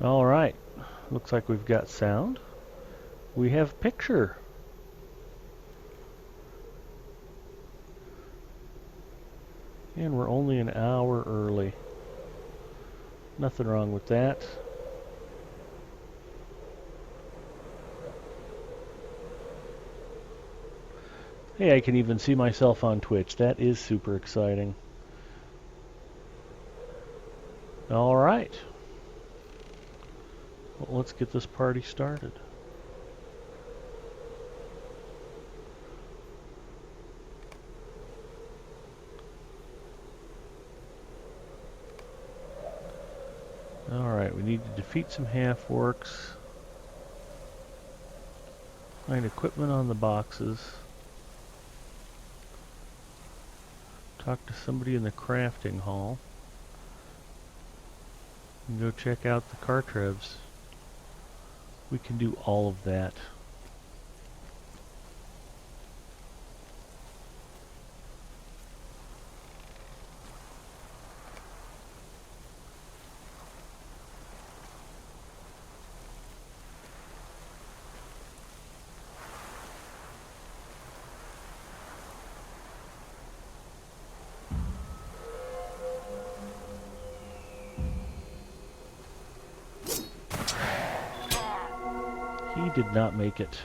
Alright, looks like we've got sound. We have picture. And we're only an hour early. Nothing wrong with that. Hey, I can even see myself on Twitch. That is super exciting. Alright. Well, let's get this party started. Alright, we need to defeat some half-orcs. Find equipment on the boxes. Talk to somebody in the crafting hall. And go check out the Cartrevs. We can do all of that. He did not make it.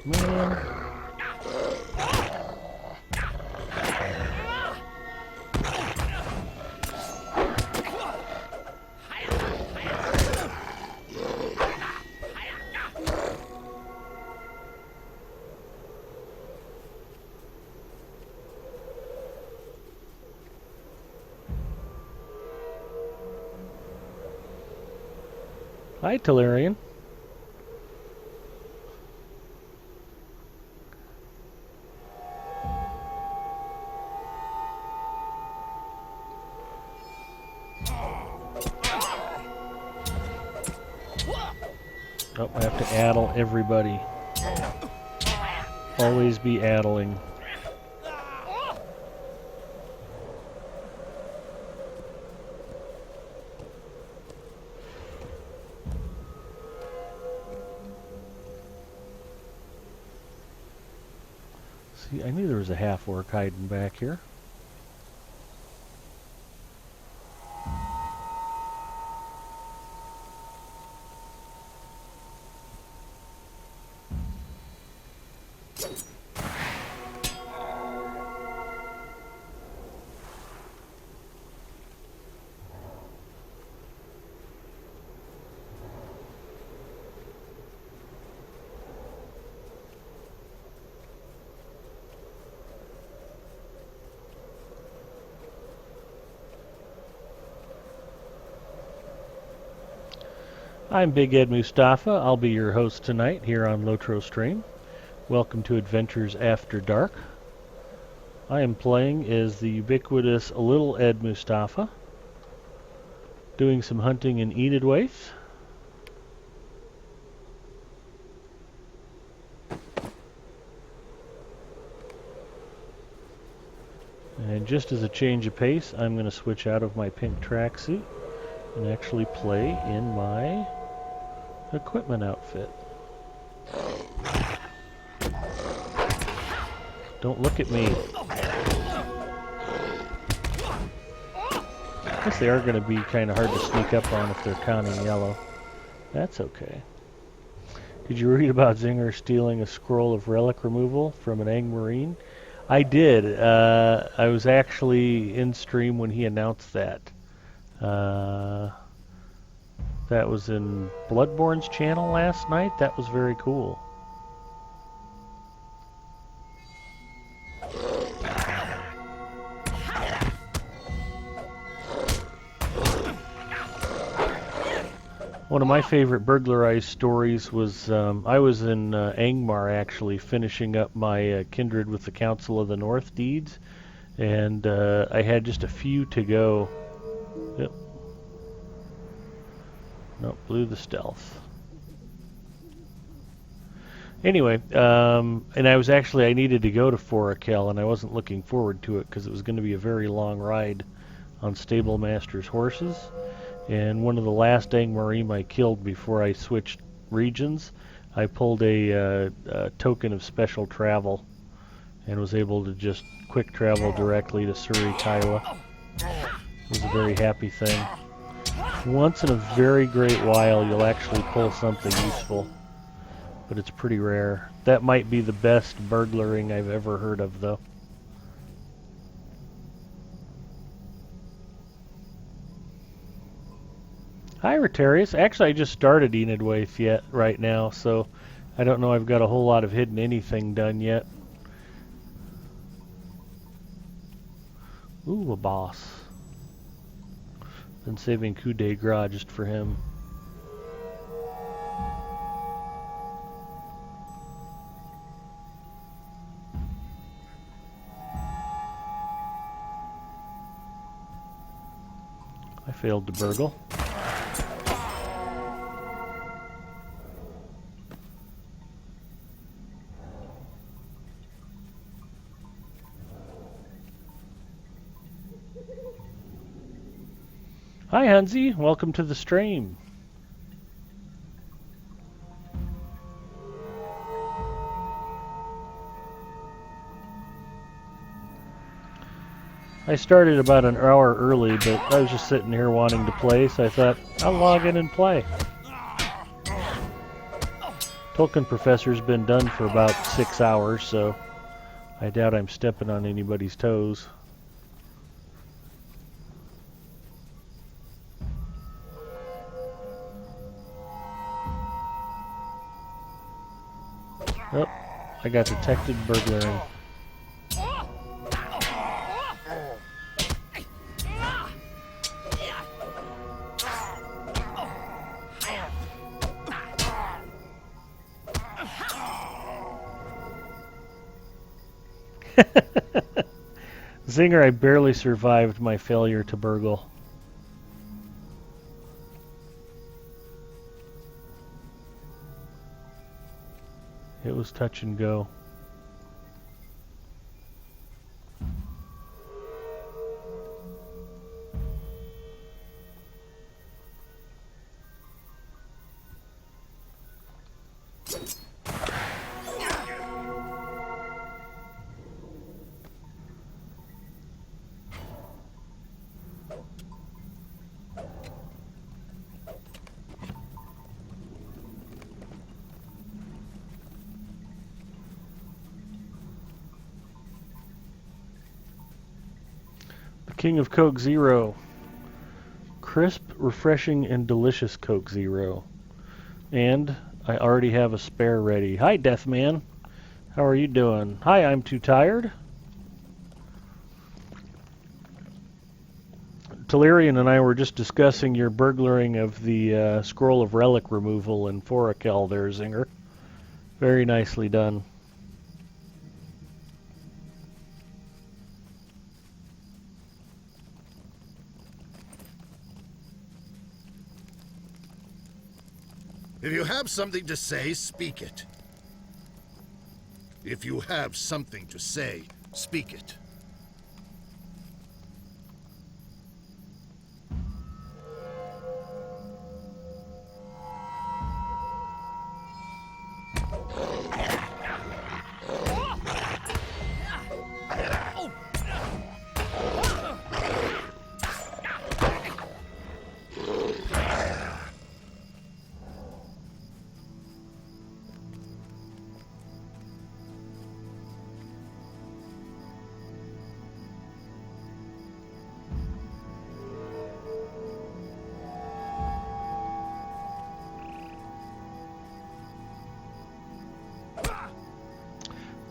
Man. Hi, Talarian. Oh, I have to addle everybody. Always be addling. See, I knew there was a half-orc hiding back here. I'm Big Ed Mustafa. I'll be your host tonight here on LOTRO Stream. Welcome to Adventures After Dark. I am playing as the ubiquitous Little Ed Mustafa, doing some hunting in Enidwaith. And just as a change of pace, I'm going to switch out of my pink tracksuit and actually play in my equipment outfit. Don't look at me. I guess they are going to be kind of hard to sneak up on if they're counting yellow. That's okay. Did you read about Zinger stealing a scroll of relic removal from an Angmarine? I did. I was actually in stream when he announced that. That was in Bloodborne's channel last night. That was very cool. One of my favorite burglarized stories was I was in Angmar actually finishing up my Kindred with the Council of the North deeds, and I had just a few to go. Yep. Nope, blew the stealth. Anyway, and I needed to go to Forakel, and I wasn't looking forward to it because it was going to be a very long ride on Stable Master's horses. And one of the last Angmarim I killed before I switched regions, I pulled a token of special travel and was able to just quick travel directly to Suri Kyla. It was a very happy thing. Once in a very great while, you'll actually pull something useful, but it's pretty rare. That might be the best burglaring I've ever heard of, though. Hi, Rotarius. Actually, I just started Enid Waith right now, so I don't know I've got a whole lot of hidden anything done yet. Ooh, a boss. Been saving coup de grace just for him. I failed to burgle. Hi, Hansi. Welcome to the stream. I started about an hour early, but I was just sitting here wanting to play, so I thought, I'll log in and play. Tolkien Professor's been done for about 6 hours, so I doubt I'm stepping on anybody's toes. Oh, I got detected burglaring. Zinger, I barely survived my failure to burgle. It was touch and go. King of Coke Zero. Crisp, refreshing, and delicious Coke Zero. And I already have a spare ready. Hi, Deathman. How are you doing? Hi, I'm too tired. Telerian and I were just discussing your burglaring of the scroll of relic removal in Forakel there, Zinger. Very nicely done. If you have something to say, speak it. If you have something to say, speak it.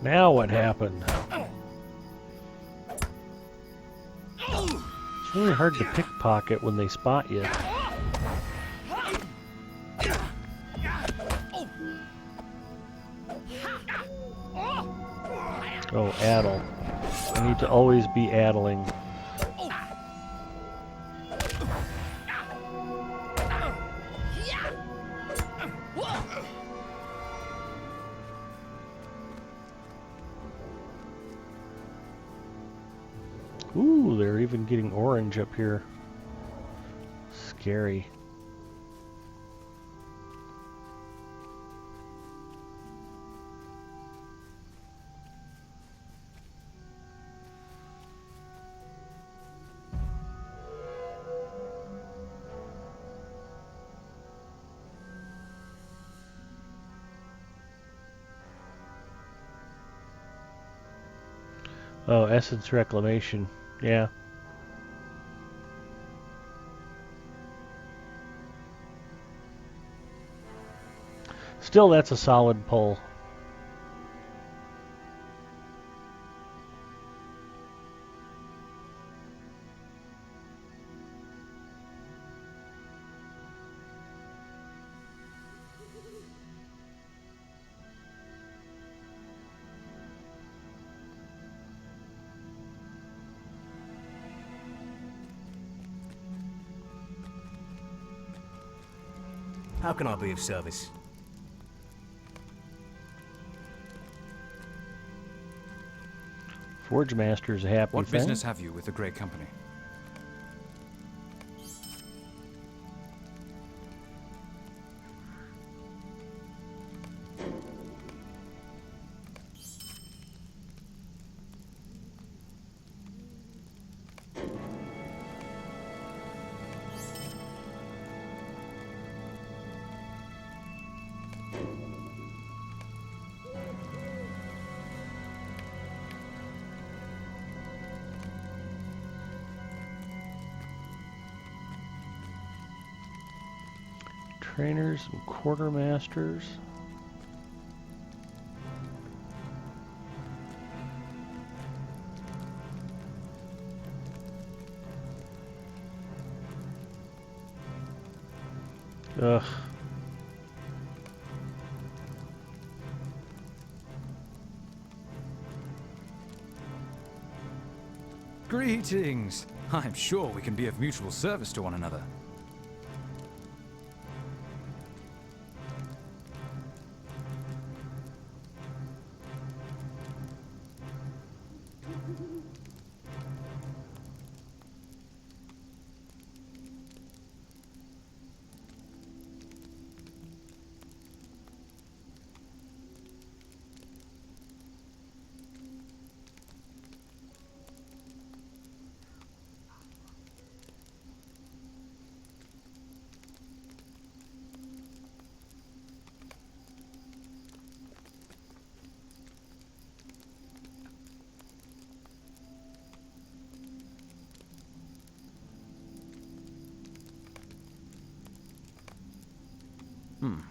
Now what happened? It's really hard to pickpocket when they spot you. Oh, addle. I need to always be addling. Ooh, they're even getting orange up here. Scary. Oh, essence reclamation. Yeah. Still, that's a solid pull. How can I be of service? Forge Master's a happy What thing. business have you with the Grey Company? Trainers and quartermasters. Ugh. Greetings! I'm sure we can be of mutual service to one another.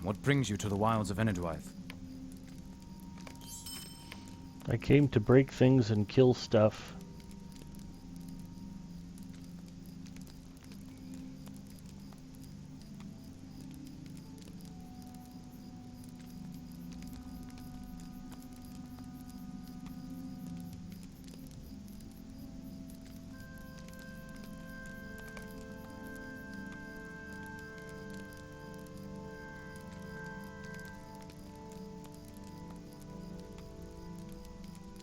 What brings you to the wilds of Enedwaith? I came to break things and kill stuff.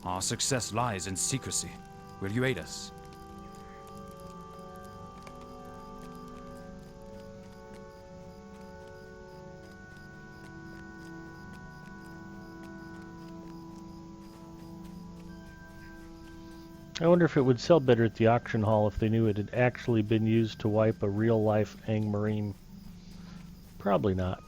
Our success lies in secrecy. Will you aid us? I wonder if it would sell better at the auction hall if they knew it had actually been used to wipe a real-life Angmarine. Probably not.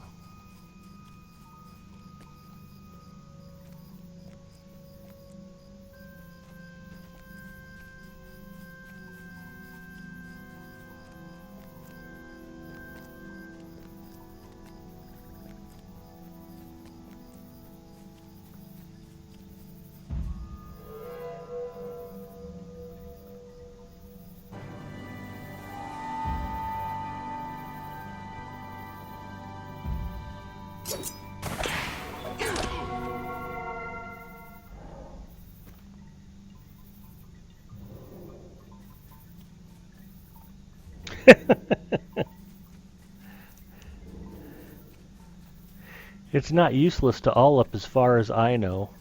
It's not useless to All-Up as far as I know.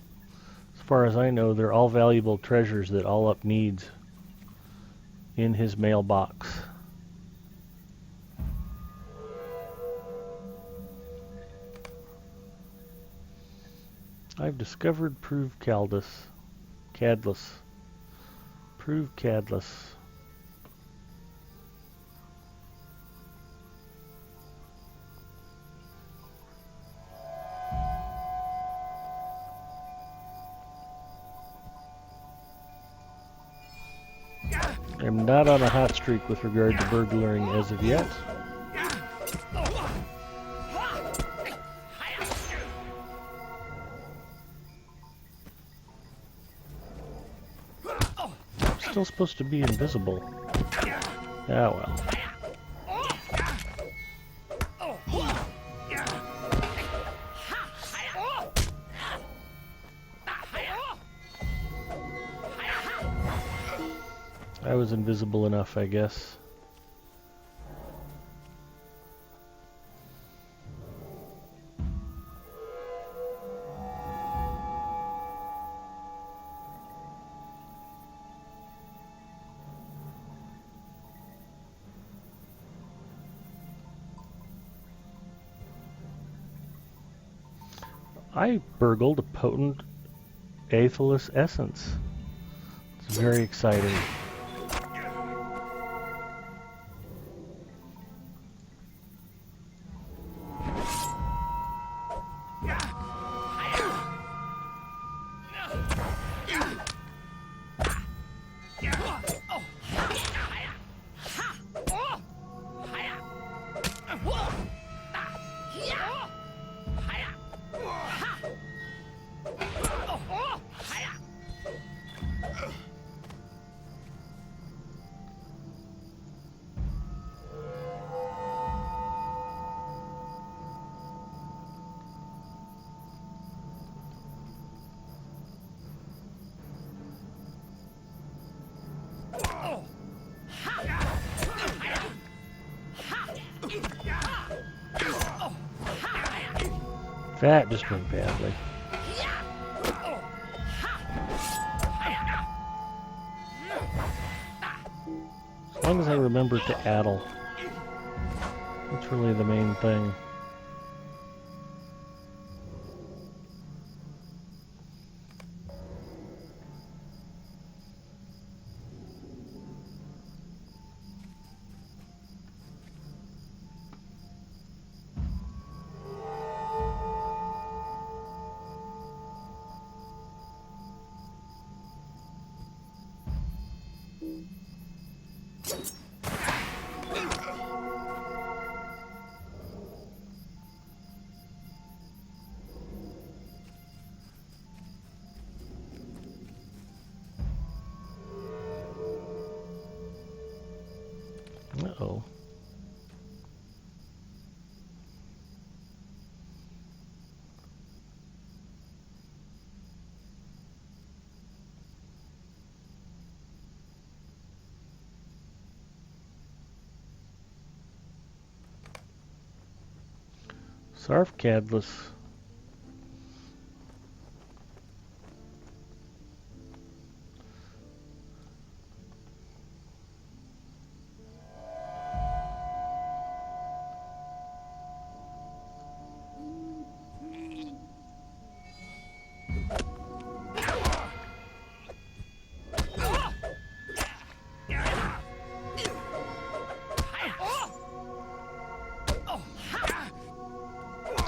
As far as I know, they're all valuable treasures that All-Up needs. in his mailbox. I've discovered Prove Cadless. Prove Cadless. I'm not on a hot streak with regard to burglaring as of yet. I'm still supposed to be invisible. Ah well. I was invisible enough, I guess. I burgled a potent aetherless essence. It's very exciting. That just went badly. As long as I remember to addle. That's really the main thing. Uh-oh. Sarfcadless.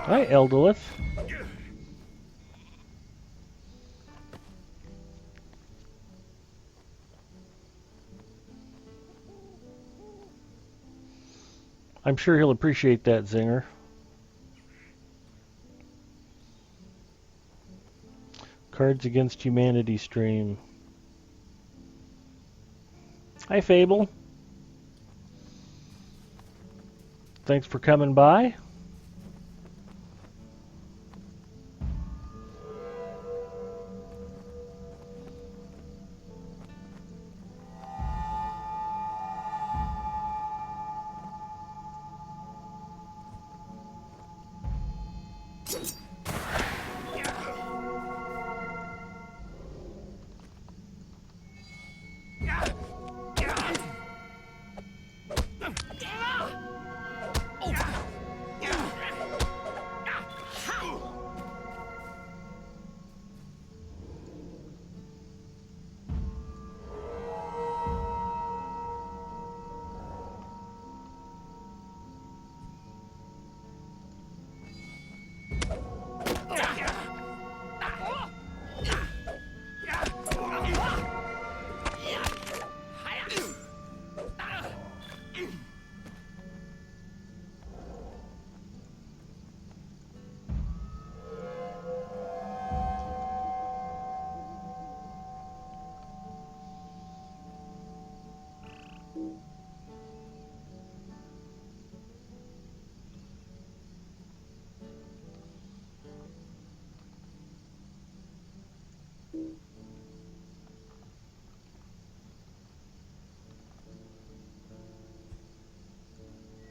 Hi, Eldolith. I'm sure he'll appreciate that, Zinger. Cards Against Humanity stream. Hi, Fable. Thanks for coming by.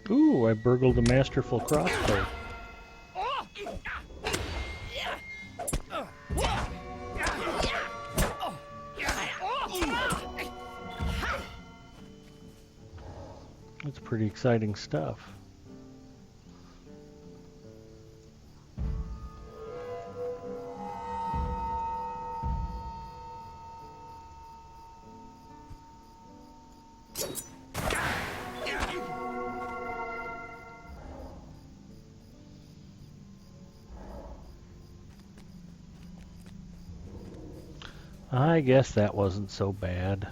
Ooh, I burgled a masterful crossbow. That's pretty exciting stuff. I guess that wasn't so bad.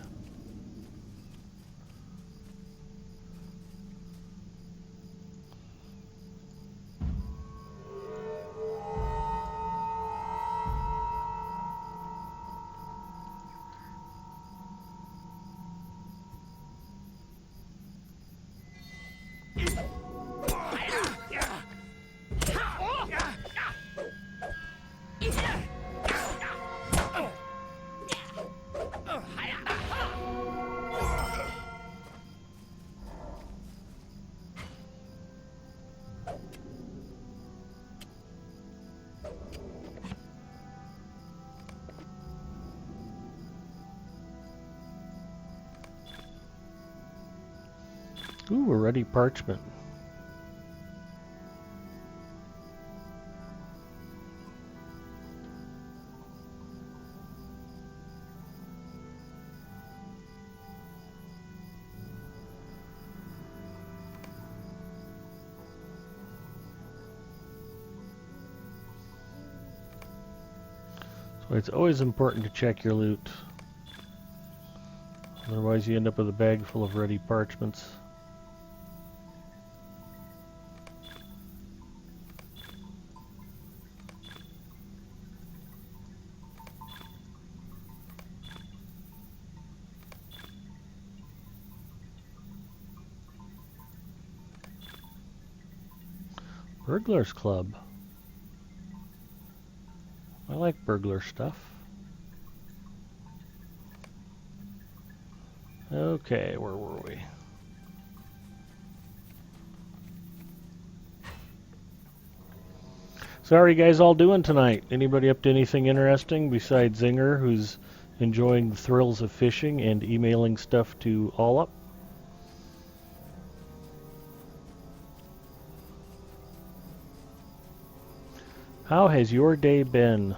Ooh, a ruddy parchment. So it's always important to check your loot. Otherwise you end up with a bag full of ruddy parchments. Burglar's Club. I like burglar stuff. Okay, where were we? So how are you guys all doing tonight? Anybody up to anything interesting besides Zinger, who's enjoying the thrills of fishing and emailing stuff to All Up? How has your day been?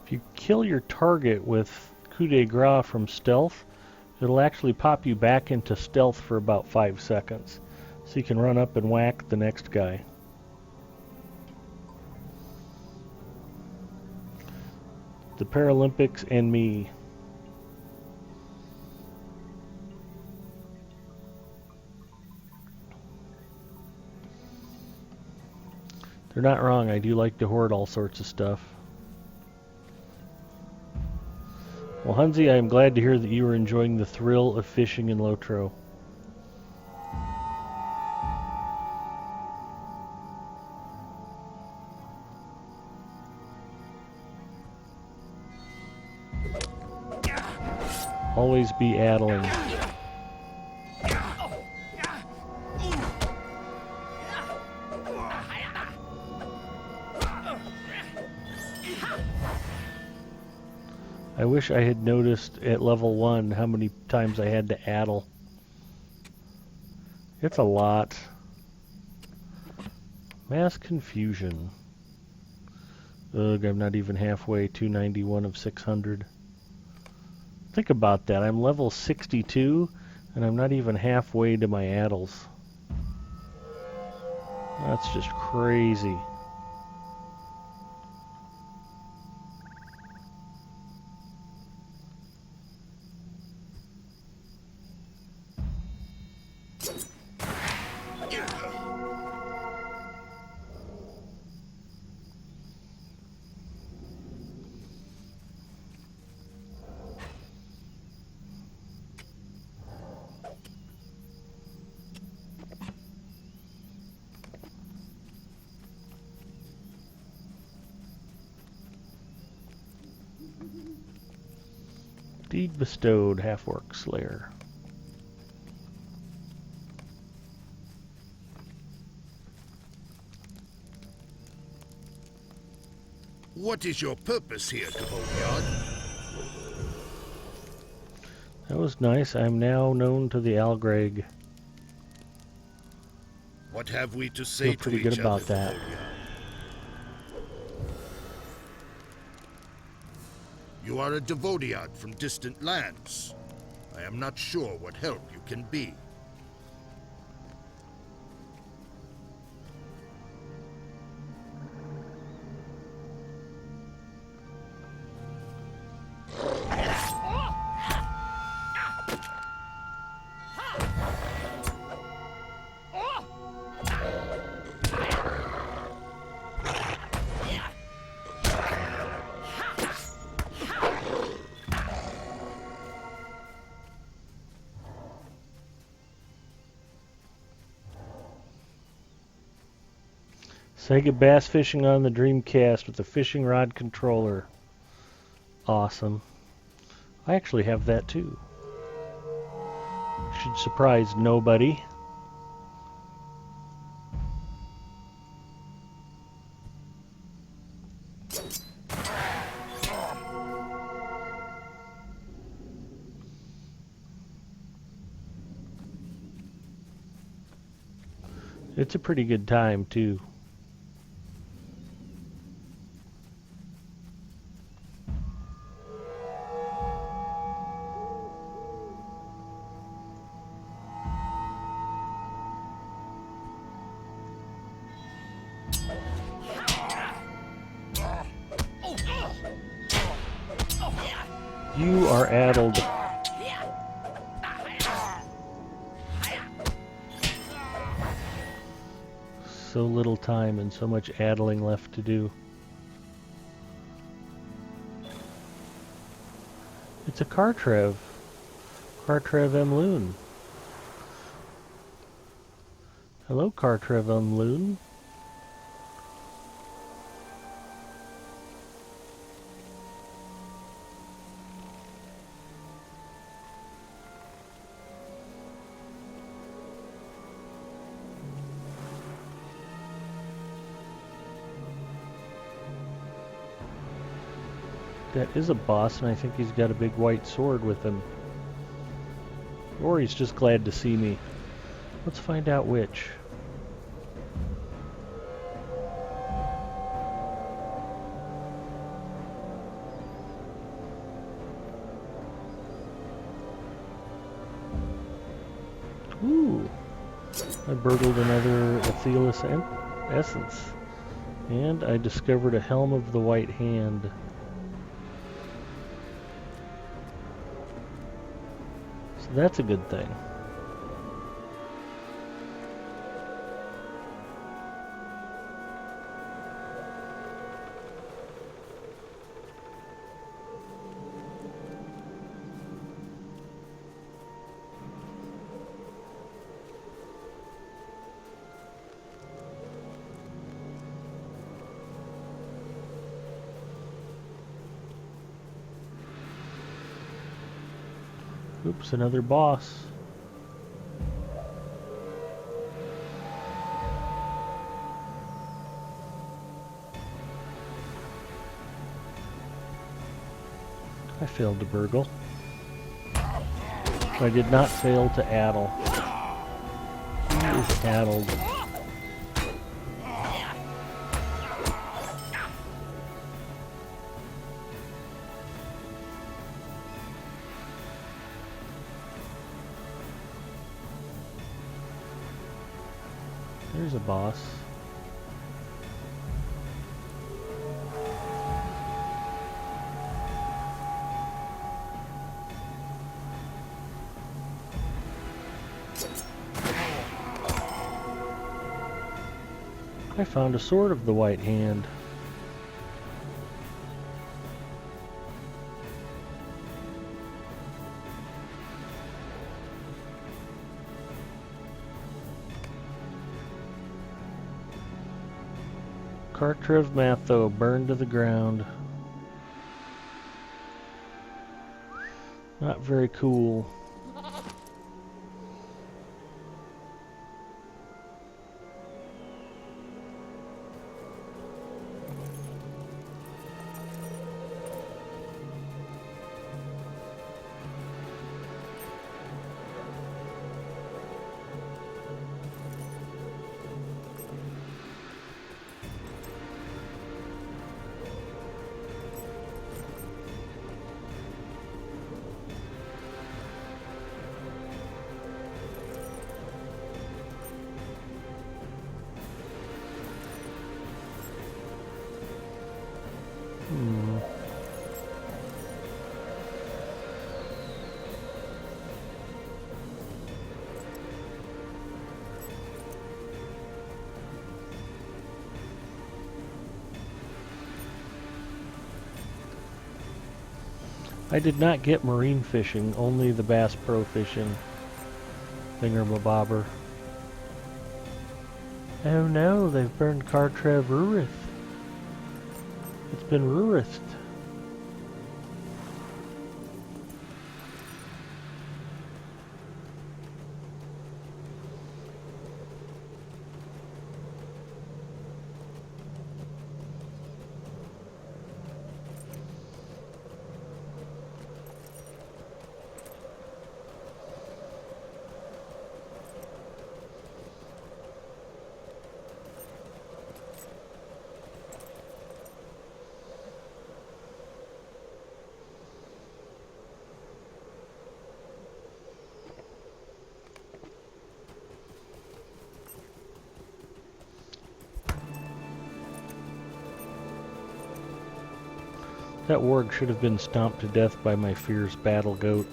If you kill your target with coup de grace from stealth, it'll actually pop you back into stealth for about 5 seconds. So you can run up and whack the next guy. The Paralympics and me. They're not wrong, I do like to hoard all sorts of stuff. Well, Hunzi, I am glad to hear that you are enjoying the thrill of fishing in LOTRO. Always be addling. I wish I had noticed at level 1 how many times I had to addle. It's a lot. Mass confusion. Ugh, I'm not even halfway, 291 of 600. Think about that, I'm level 62 and I'm not even halfway to my addles. That's just crazy. Deed bestowed, half-orc slayer. What is your purpose here, Cavalier? That was nice. I am now known to the Algreg. What have we to say Feel to pretty each good other, about that. Cavalier? You are a Devodiad from distant lands. I am not sure what help you can be. Sega bass fishing on the Dreamcast with the fishing rod controller. Awesome. I actually have that too. Should surprise nobody. It's a pretty good time too. You are addled. So little time and so much addling left to do. It's a Cartrev. Cartrev M. Loon. Hello, Cartrev M. Loon. That is a boss, and I think he's got a big white sword with him. Or he's just glad to see me. Let's find out which. Ooh! I burgled another Athelis essence. And I discovered a Helm of the White Hand. So that's a good thing. Oops, another boss. I failed to burgle. I did not fail to addle. He is addled. There's a boss. I found a sword of the White Hand. Cartrev Matho burned to the ground. Not very cool. I did not get marine fishing, only the Bass Pro fishing. Thingamabobber. Oh no, they've burned Cartrev Rurith. It's been Rurithed. That warg should have been stomped to death by my fierce battle goat.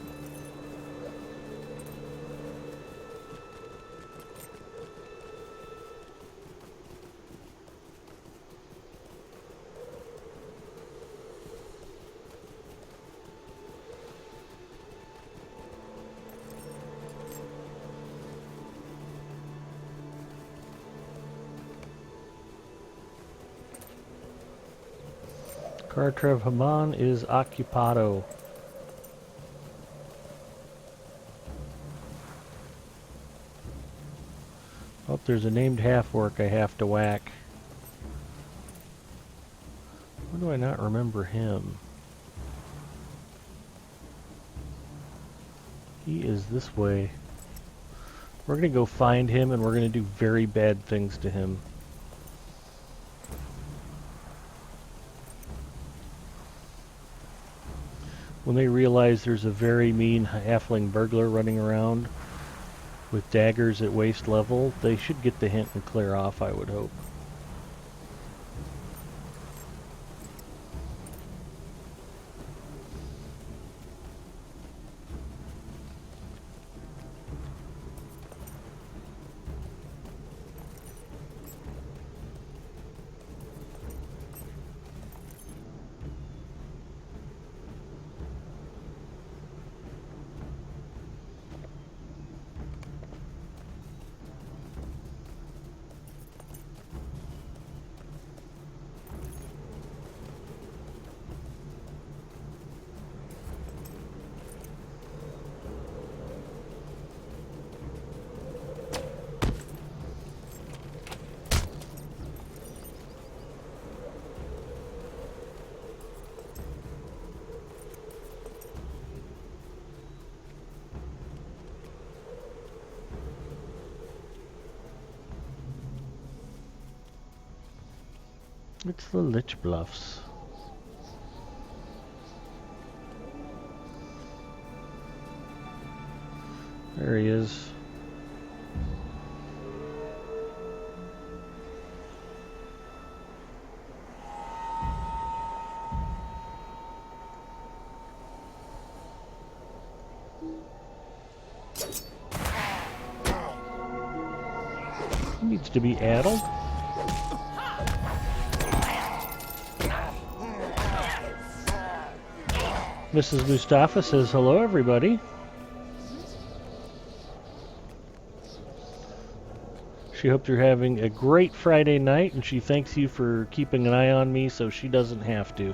Cartrev Haman is occupado. Oh, there's a named half-orc I have to whack. Why do I not remember him? He is this way. We're gonna go find him and we're gonna do very bad things to him. When they realize there's a very mean halfling burglar running around with daggers at waist level, they should get the hint and clear off, I would hope. It's the Lich Bluffs. There he is. He needs to be addled. Mrs. Mustafa says, hello, everybody. She hopes you're having a great Friday night, and she thanks you for keeping an eye on me so she doesn't have to.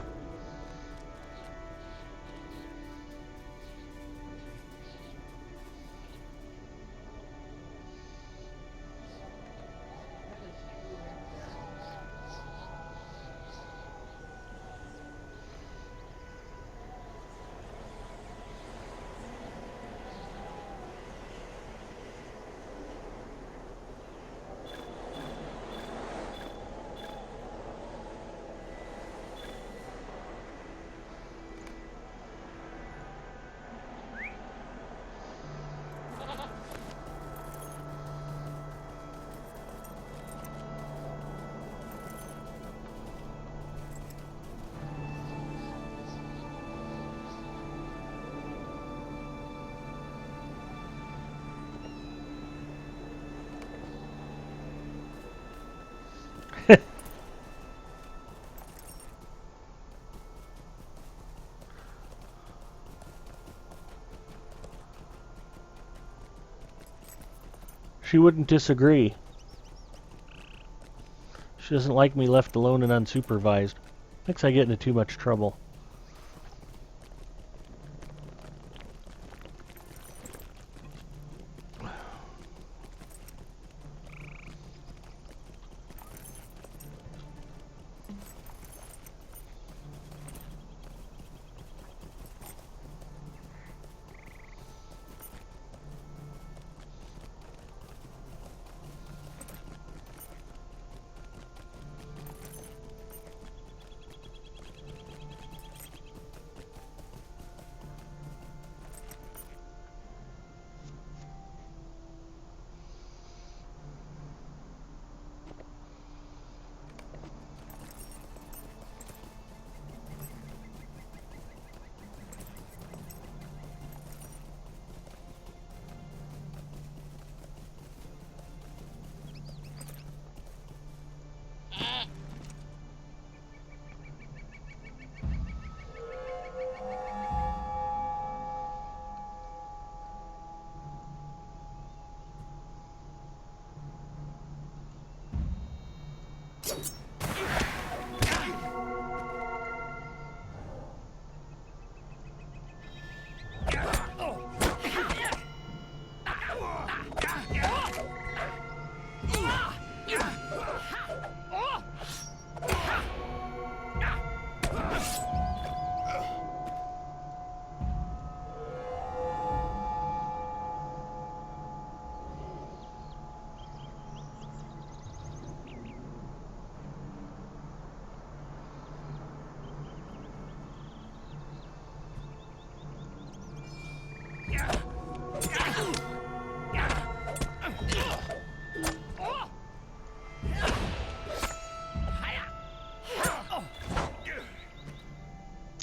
She wouldn't disagree. She doesn't like me left alone and unsupervised. Thinks I get into too much trouble.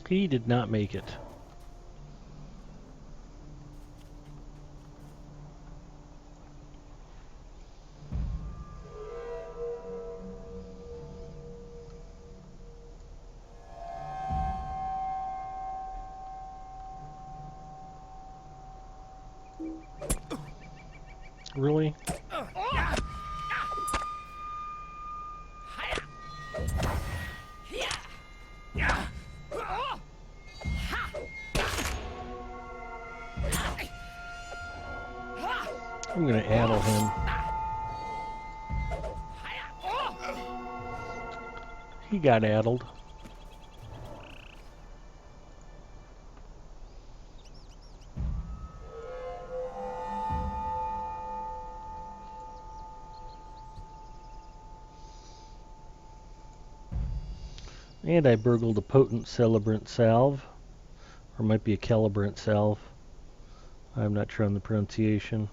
He did not make it. Really? I'm gonna addle him. He got addled. And I burgled a potent celebrant salve. Or it might be a calibrant salve. I'm not sure on the pronunciation.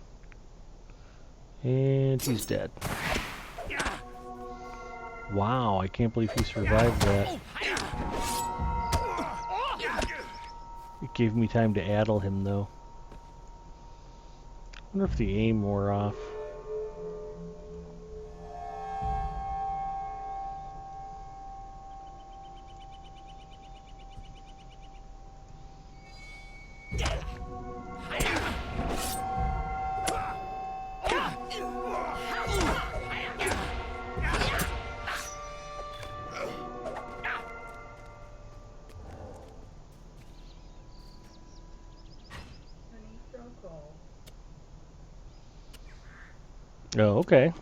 And he's dead. Wow, I can't believe he survived that. It gave me time to addle him, though. I wonder if the aim wore off. Oh, okay.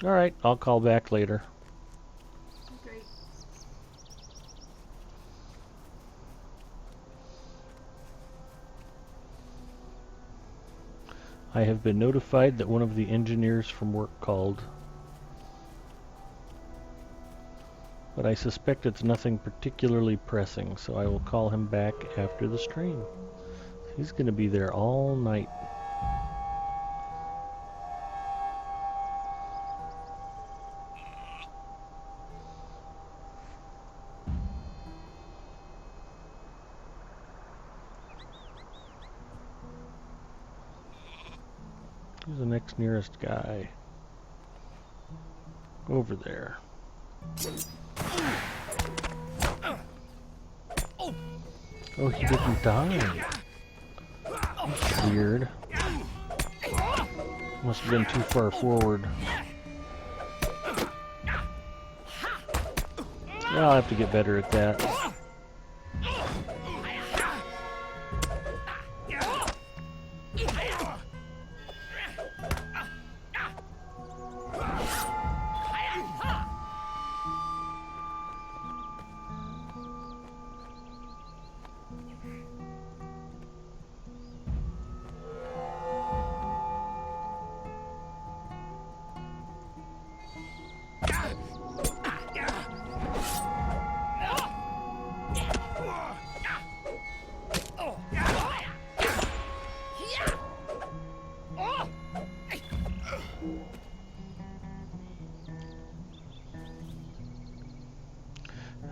Alright, I'll call back later. Okay. I have been notified that one of the engineers from work called. But I suspect it's nothing particularly pressing, so I will call him back after the stream. He's going to be there all night. Who's the next nearest guy? Over there. Oh, he didn't die. That's weird. Must have been too far forward. Yeah, I'll have to get better at that.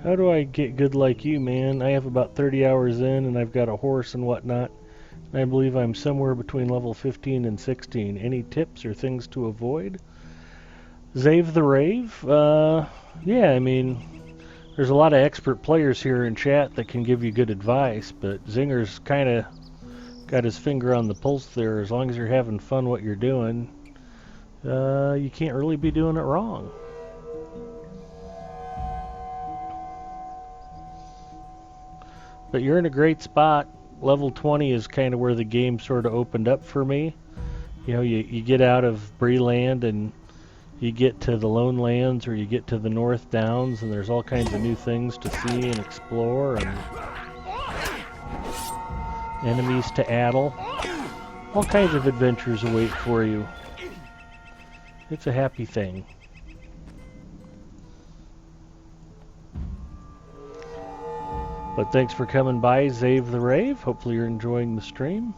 How do I get good like you, man? I have about 30 hours in, and I've got a horse and whatnot. I believe I'm somewhere between level 15 and 16. Any tips or things to avoid? Zave the Rave? Yeah, I mean, there's a lot of expert players here in chat that can give you good advice, but Zinger's kind of got his finger on the pulse there. As long as you're having fun what you're doing, you can't really be doing it wrong. But you're in a great spot. Level 20 is kind of where the game sort of opened up for me. You know, you get out of Breeland and you get to the Lone Lands, or you get to the North Downs, and there's all kinds of new things to see and explore, and enemies to addle. All kinds of adventures await for you. It's a happy thing. But thanks for coming by, Zave the Rave. Hopefully you're enjoying the stream.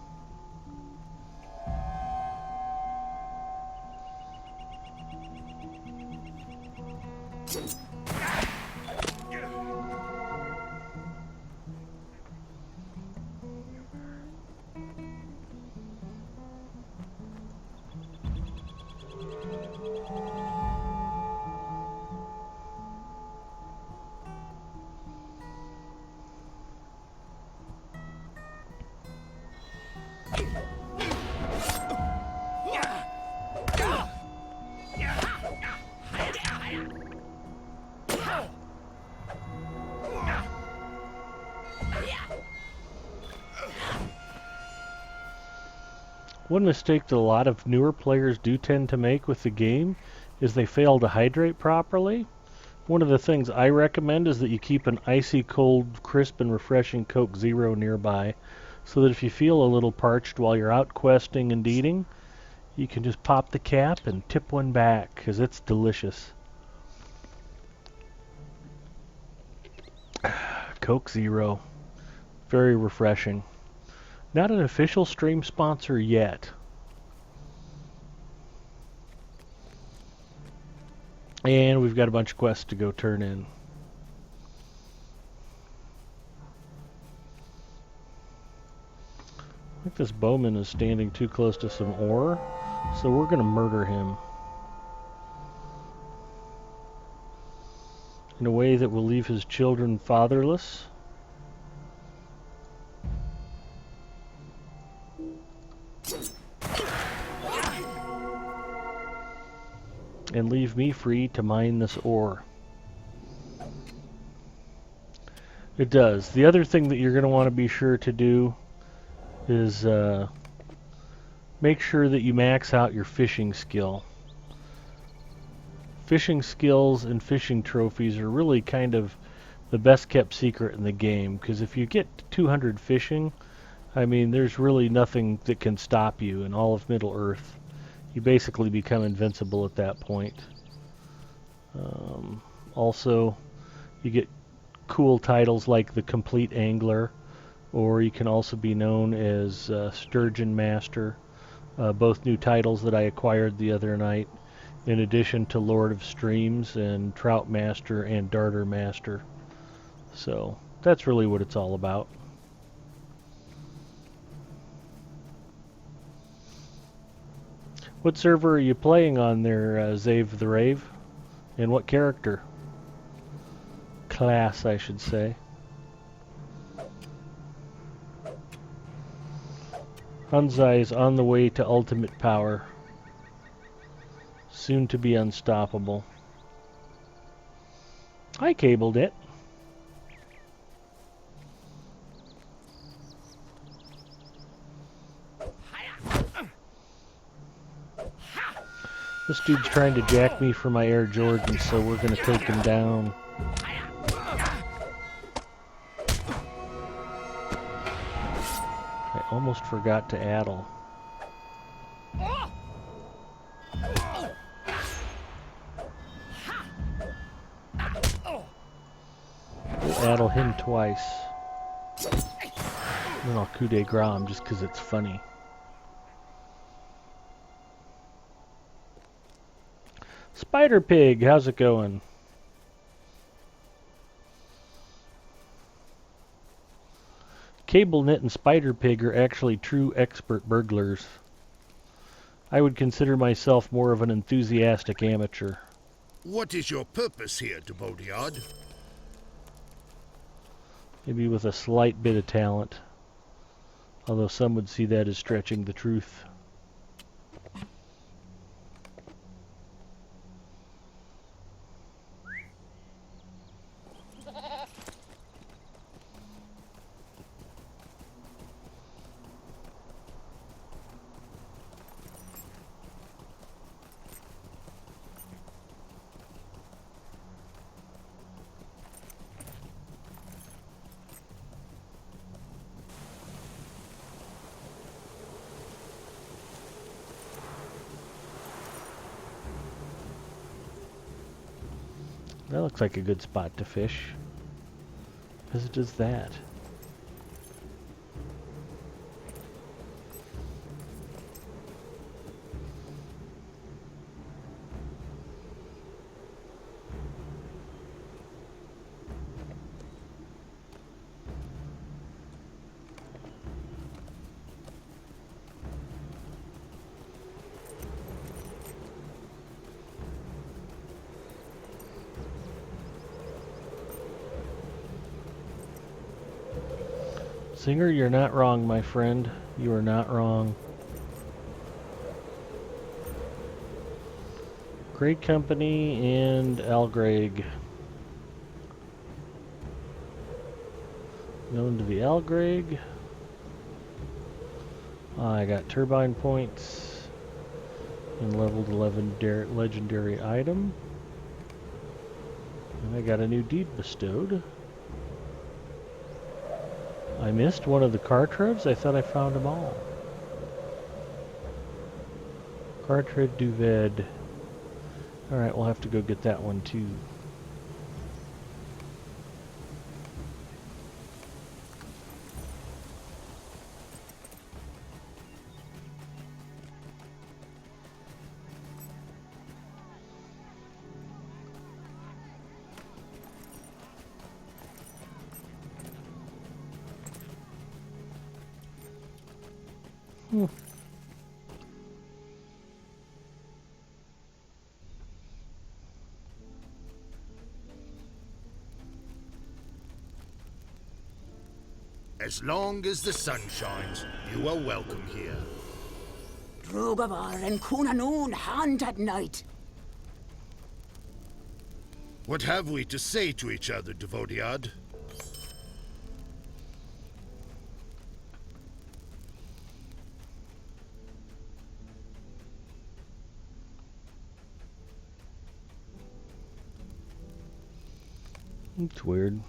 One mistake that a lot of newer players do tend to make with the game is they fail to hydrate properly. One of the things I recommend is that you keep an icy cold, crisp and refreshing Coke Zero nearby, so that if you feel a little parched while you're out questing and eating, you can just pop the cap and tip one back, because it's delicious. Coke Zero. Very refreshing. Not an official stream sponsor yet. And we've got a bunch of quests to go turn in. I think this bowman is standing too close to some ore, so we're going to murder him in a way that will leave his children fatherless. And leave me free to mine this ore. It does. The other thing that you're going to want to be sure to do is make sure that you max out your fishing skill. Fishing skills and fishing trophies are really kind of the best kept secret in the game, because if you get 200 fishing, I mean, there's really nothing that can stop you in all of Middle-earth. You basically become invincible at that point. Also, you get cool titles like the Complete Angler, or you can also be known as Sturgeon Master, both new titles that I acquired the other night, in addition to Lord of Streams and Trout Master and Darter Master. So that's really what it's all about. What server are you playing on there, Zave the Rave? And what character? Class, I should say. Hunzai is on the way to ultimate power. Soon to be unstoppable. I cabled it. This dude's trying to jack me for my Air Jordan, so we're gonna take him down. I almost forgot to addle. We'll addle him twice. Then I'll coup de grace him just because it's funny. Spider Pig, how's it going? CableNet and Spider Pig are actually true expert burglars. I would consider myself more of an enthusiastic amateur. What is your purpose here, Devodiard? Maybe with a slight bit of talent. Although some would see that as stretching the truth. That looks like a good spot to fish. As it does that. Singer, you're not wrong, my friend. You are not wrong. Great Company and Algreg. Going to the Algreg. I got turbine points and leveled 11 legendary item. And I got a new deed bestowed. I missed one of the cartridges. I thought I found them all. Cartridge Duved. Alright, we'll have to go get that one too. As long as the sun shines, you are welcome here. Drogavar and Kunanun hand at night. What have we to say to each other, Devodiard? It's weird.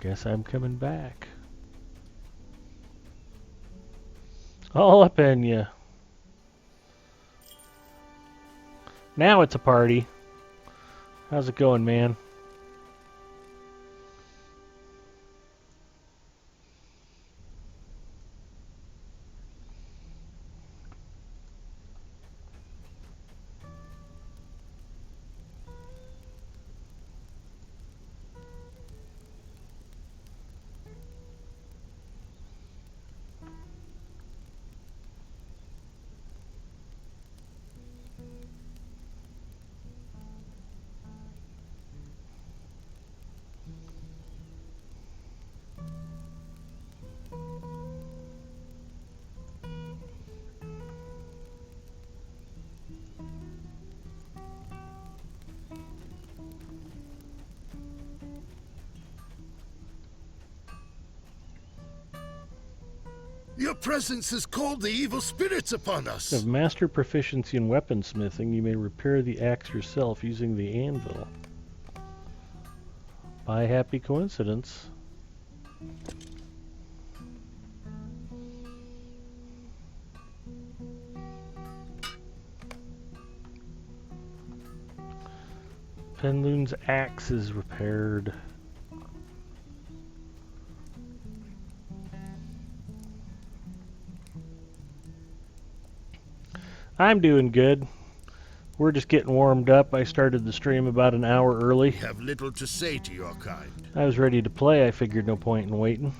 Guess I'm coming back. All up in ya. Now it's a party. How's it going, man? Your presence has called the evil spirits upon If you us. have master proficiency in weaponsmithing, you may repair the axe yourself using the anvil. By happy coincidence. Penloon's axe is repaired. I'm doing good. We're just getting warmed up. I started the stream about an hour early. We have little to say to your kind. I was ready to play. I figured no point in waiting.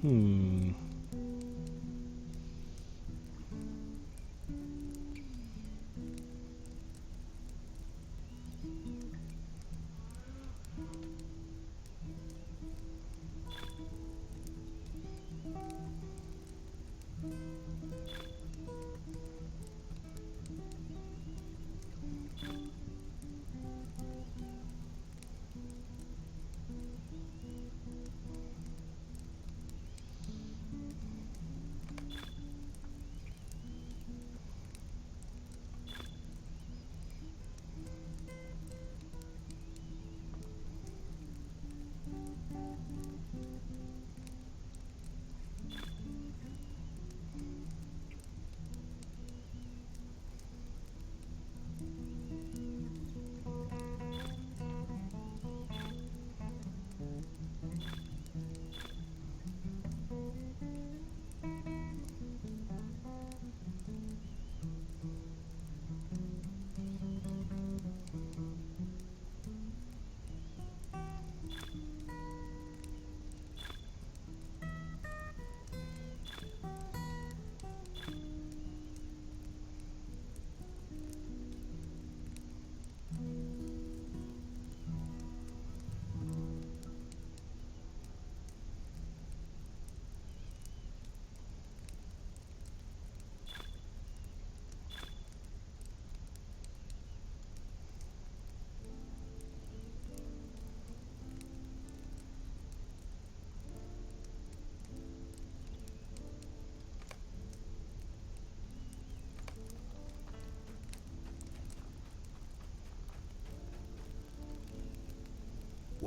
Hmm.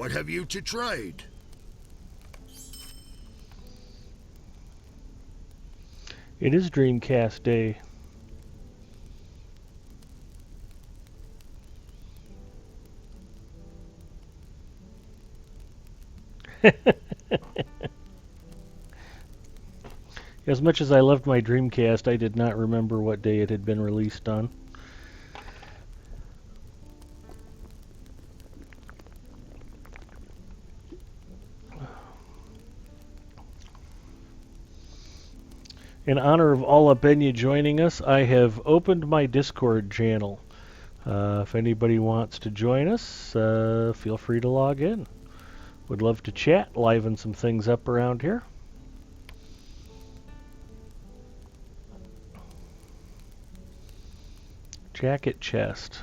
What have you to trade? It is Dreamcast Day. As much as I loved my Dreamcast, I did not remember what day it had been released on. In honor of all Albenya joining us, I have opened my Discord channel. If anybody wants to join us, feel free to log in. Would love to chat, liven some things up around here. Jacket chest.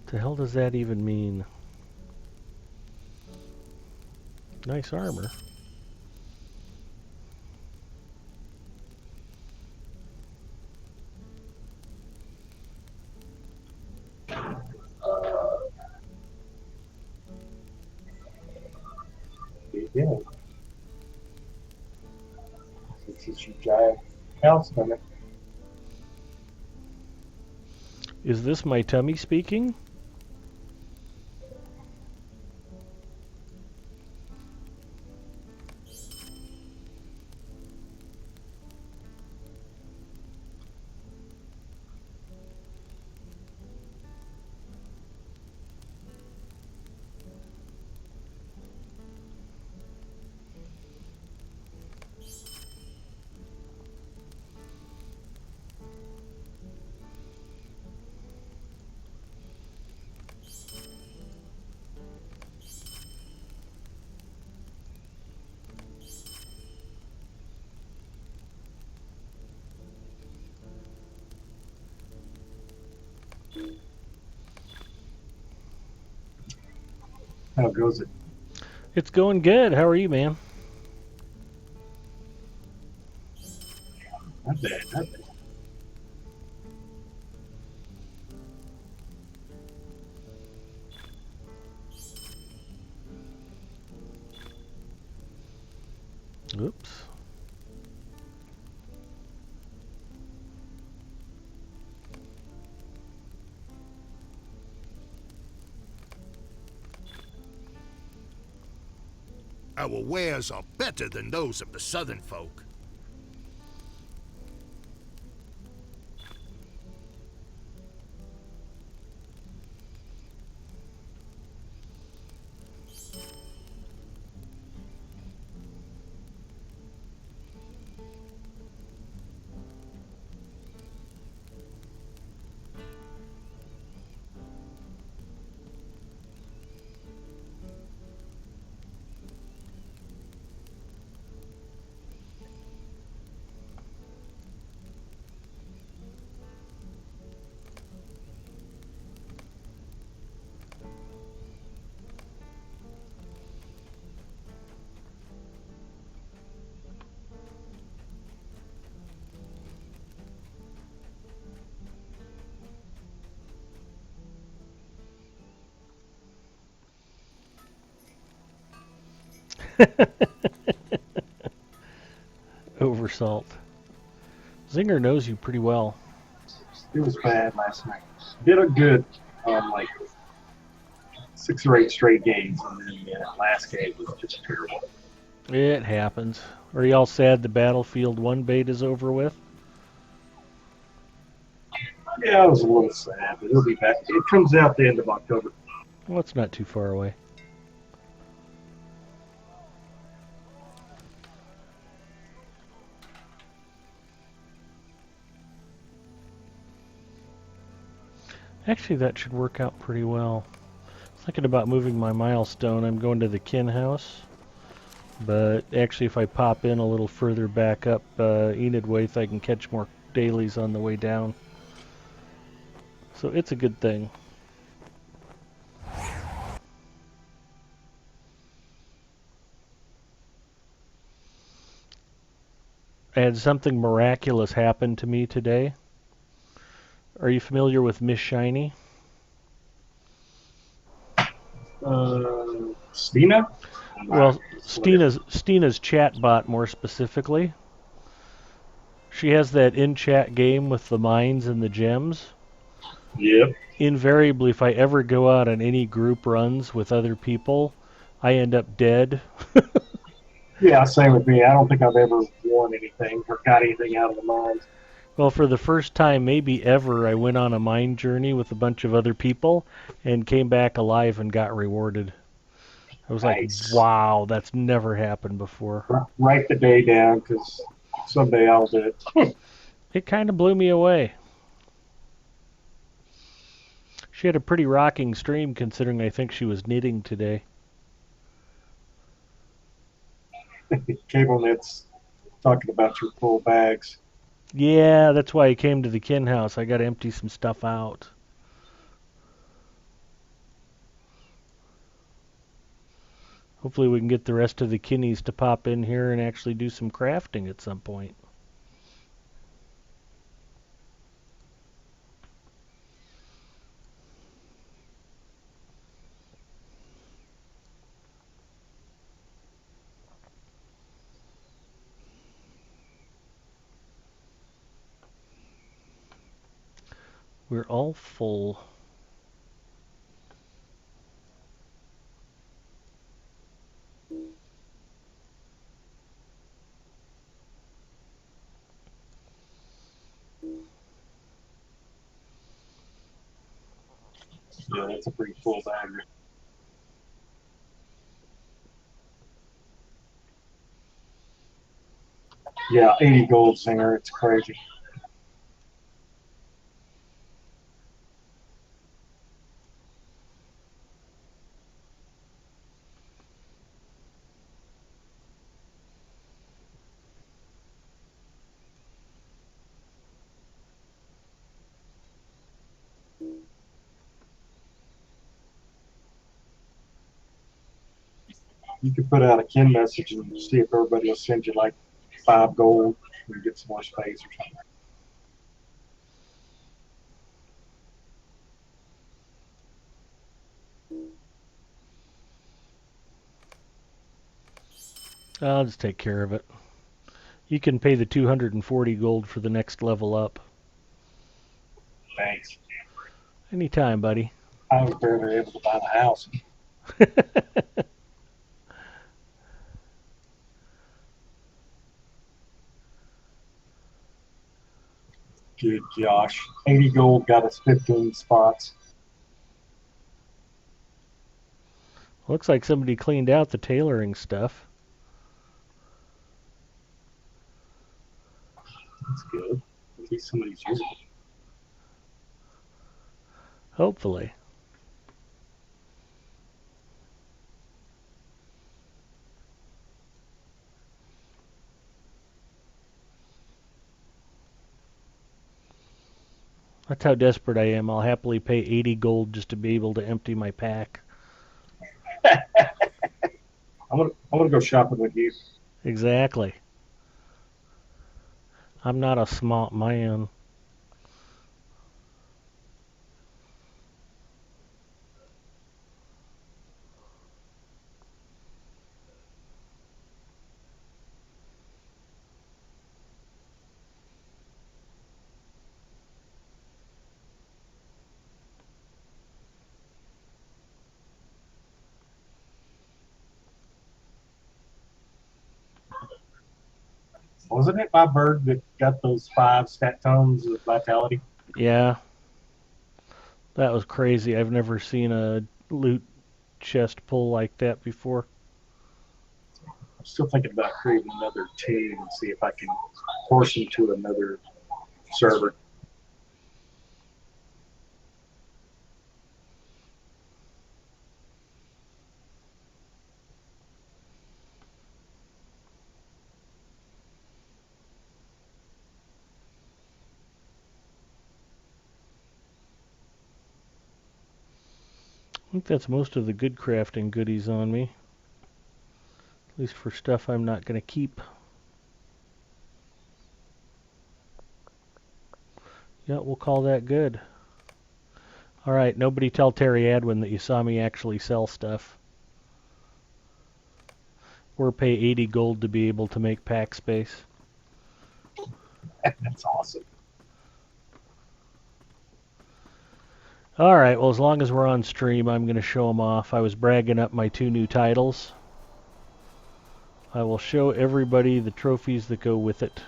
What the hell does that even mean? Nice armor. Yeah. This is your giant house stomach. Is this my tummy speaking? How goes it? It's going good. How are you, man? Not bad, not bad. Oops. Our wares are better than those of the southern folk. Oversalt. Zinger knows you pretty well. It was bad last night. Did a good on like 6 or 8 straight games, and then the last game was just terrible. It happens. Are you all sad the Battlefield 1 bait is over with? Yeah, I was a little sad, but it'll be back. It comes out the end of October. Well, it's not too far away. Actually, that should work out pretty well. Thinking about moving my milestone. I'm going to the kin house. But actually, if I pop in a little further back up Enidwaith, I can catch more dailies on the way down. So it's a good thing. I had something miraculous happen to me today. Are you familiar with Miss Shiny? Stina? Well, Stina's chat bot more specifically. She has that in-chat game with the mines and the gems. Yep. Invariably, if I ever go out on any group runs with other people, I end up dead. Yeah, same with me. I don't think I've ever won anything or got anything out of the mines. Well, for the first time, maybe ever, I went on a mine journey with a bunch of other people and came back alive and got rewarded. I was Nice. like, wow, that's never happened before. Write the day down, because Someday I'll do it. It kind of blew me away. She had a pretty rocking stream considering I think she was knitting today. Cable Net's talking about your full bags. Yeah, that's why I came to the kin house. I got to empty some stuff out. Hopefully we can get the rest of the kinnies to pop in here and actually do some crafting at some point. We're all full. Yeah, that's a pretty full bag. Yeah, 80 gold Zinger. It's crazy. You could put out a kin message and see if everybody will send you like 5 gold and get some more space or something. I'll just take care of it. You can pay the 240 gold for the next level up. Thanks. Anytime, buddy. I was barely able to buy the house. Good Josh. 80 gold got us 15 spots. Looks like somebody cleaned out the tailoring stuff. That's good. At least somebody's using it. Hopefully. That's how desperate I am. I'll happily pay 80 gold just to be able to empty my pack. I'm gonna go shopping with you. Exactly. I'm not a smart man. Wasn't it my bird that got those 5 stat tones of vitality? Yeah. That was crazy. I've never seen a loot chest pull like that before. I'm still thinking about creating another team and see if I can force them to another server. I think that's most of the good crafting goodies on me. At least for stuff I'm not going to keep. Yeah, we'll call that good. Alright, nobody tell Terry Adwin that you saw me actually sell stuff. Or pay 80 gold to be able to make pack space. That's awesome. Alright, well as long as we're on stream, I'm going to show them off. I was bragging up my 2 new titles. I will show everybody the trophies that go with it.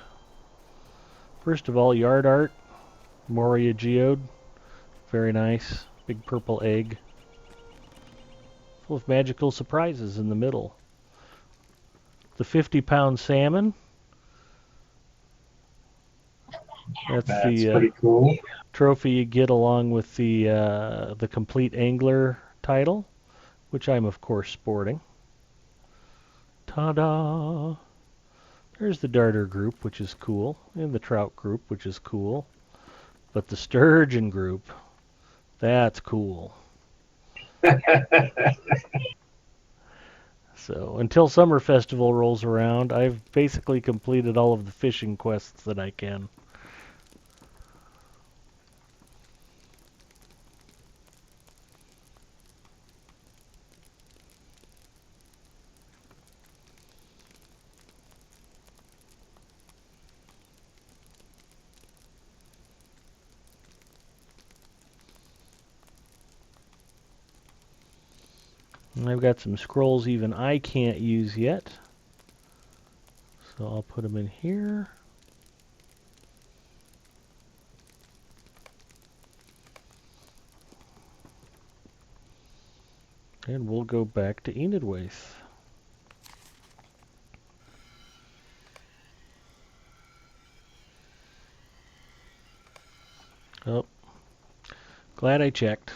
First of all, Yard Art, Moria Geode. Very nice. Big purple egg. Full of magical surprises in the middle. The 50-pound salmon. That's That's the pretty cool. trophy you get along with the complete angler title, which I'm of course sporting. Ta-da! There's the darter group, which is cool, and the trout group, which is cool. But the sturgeon group, that's cool. So until Summer Festival rolls around, I've basically completed all of the fishing quests that I can. And I've got some scrolls even I can't use yet. So I'll put them in here. And we'll go back to Enidwaith. Oh, glad I checked.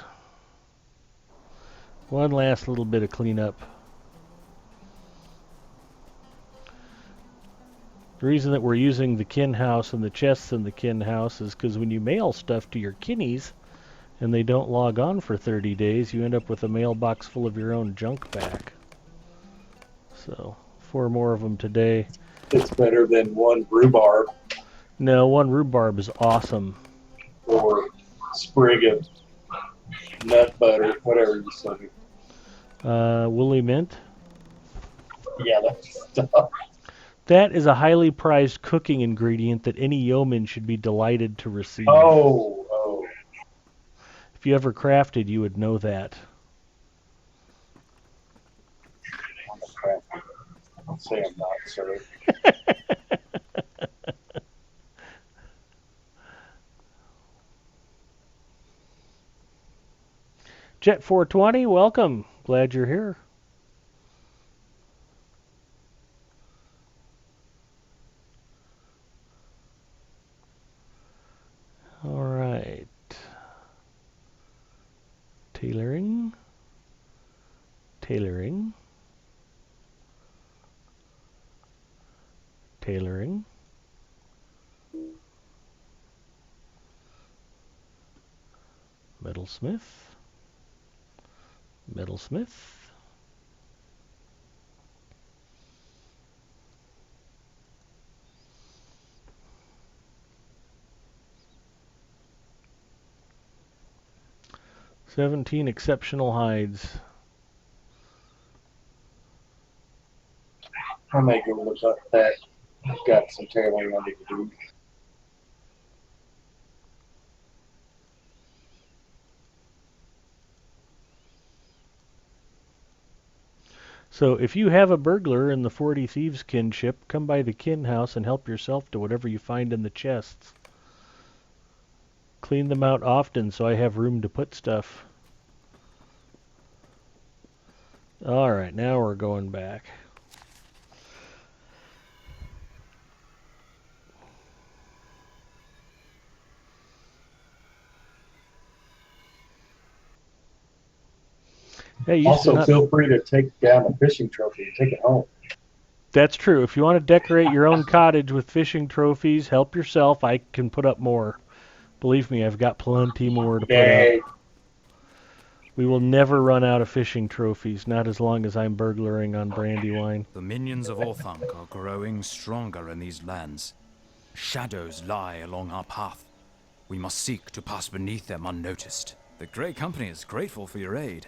One last little bit of cleanup. The reason that we're using the kin house and the chests in the kin house is because when you mail stuff to your kinnies and they don't log on for 30 days, you end up with a mailbox full of your own junk back. So, 4 more of them today. It's better than one rhubarb No, 1 rhubarb is awesome. or sprig of nut butter, whatever you say. Woolly mint. Yeah, that stuff. That is a highly prized cooking ingredient that any yeoman should be delighted to receive. Oh. If you ever crafted, you would know that. I'm a crafty. I'll say I'm not, sir. Jet 420, welcome. Glad you're here. All right. Tailoring. Tailoring. Tailoring. Metalsmith. Metalsmith. "17 exceptional hides." I may go look up that. I've got some tailoring I need to do. So if you have a burglar in the 40 Thieves kinship, come by the kin house and help yourself to whatever you find in the chests. Clean them out often so I have room to put stuff. Alright, now we're going back. Hey, Also, feel free to take down a fishing trophy and take it home. That's true. If you want to decorate your own cottage with fishing trophies, help yourself. I can put up more. Believe me, I've got plenty more to put up. We will never run out of fishing trophies, not as long as I'm burglaring on Brandywine. The minions of Orthanc are growing stronger in these lands. Shadows lie along our path. We must seek to pass beneath them unnoticed. The Grey Company is grateful for your aid.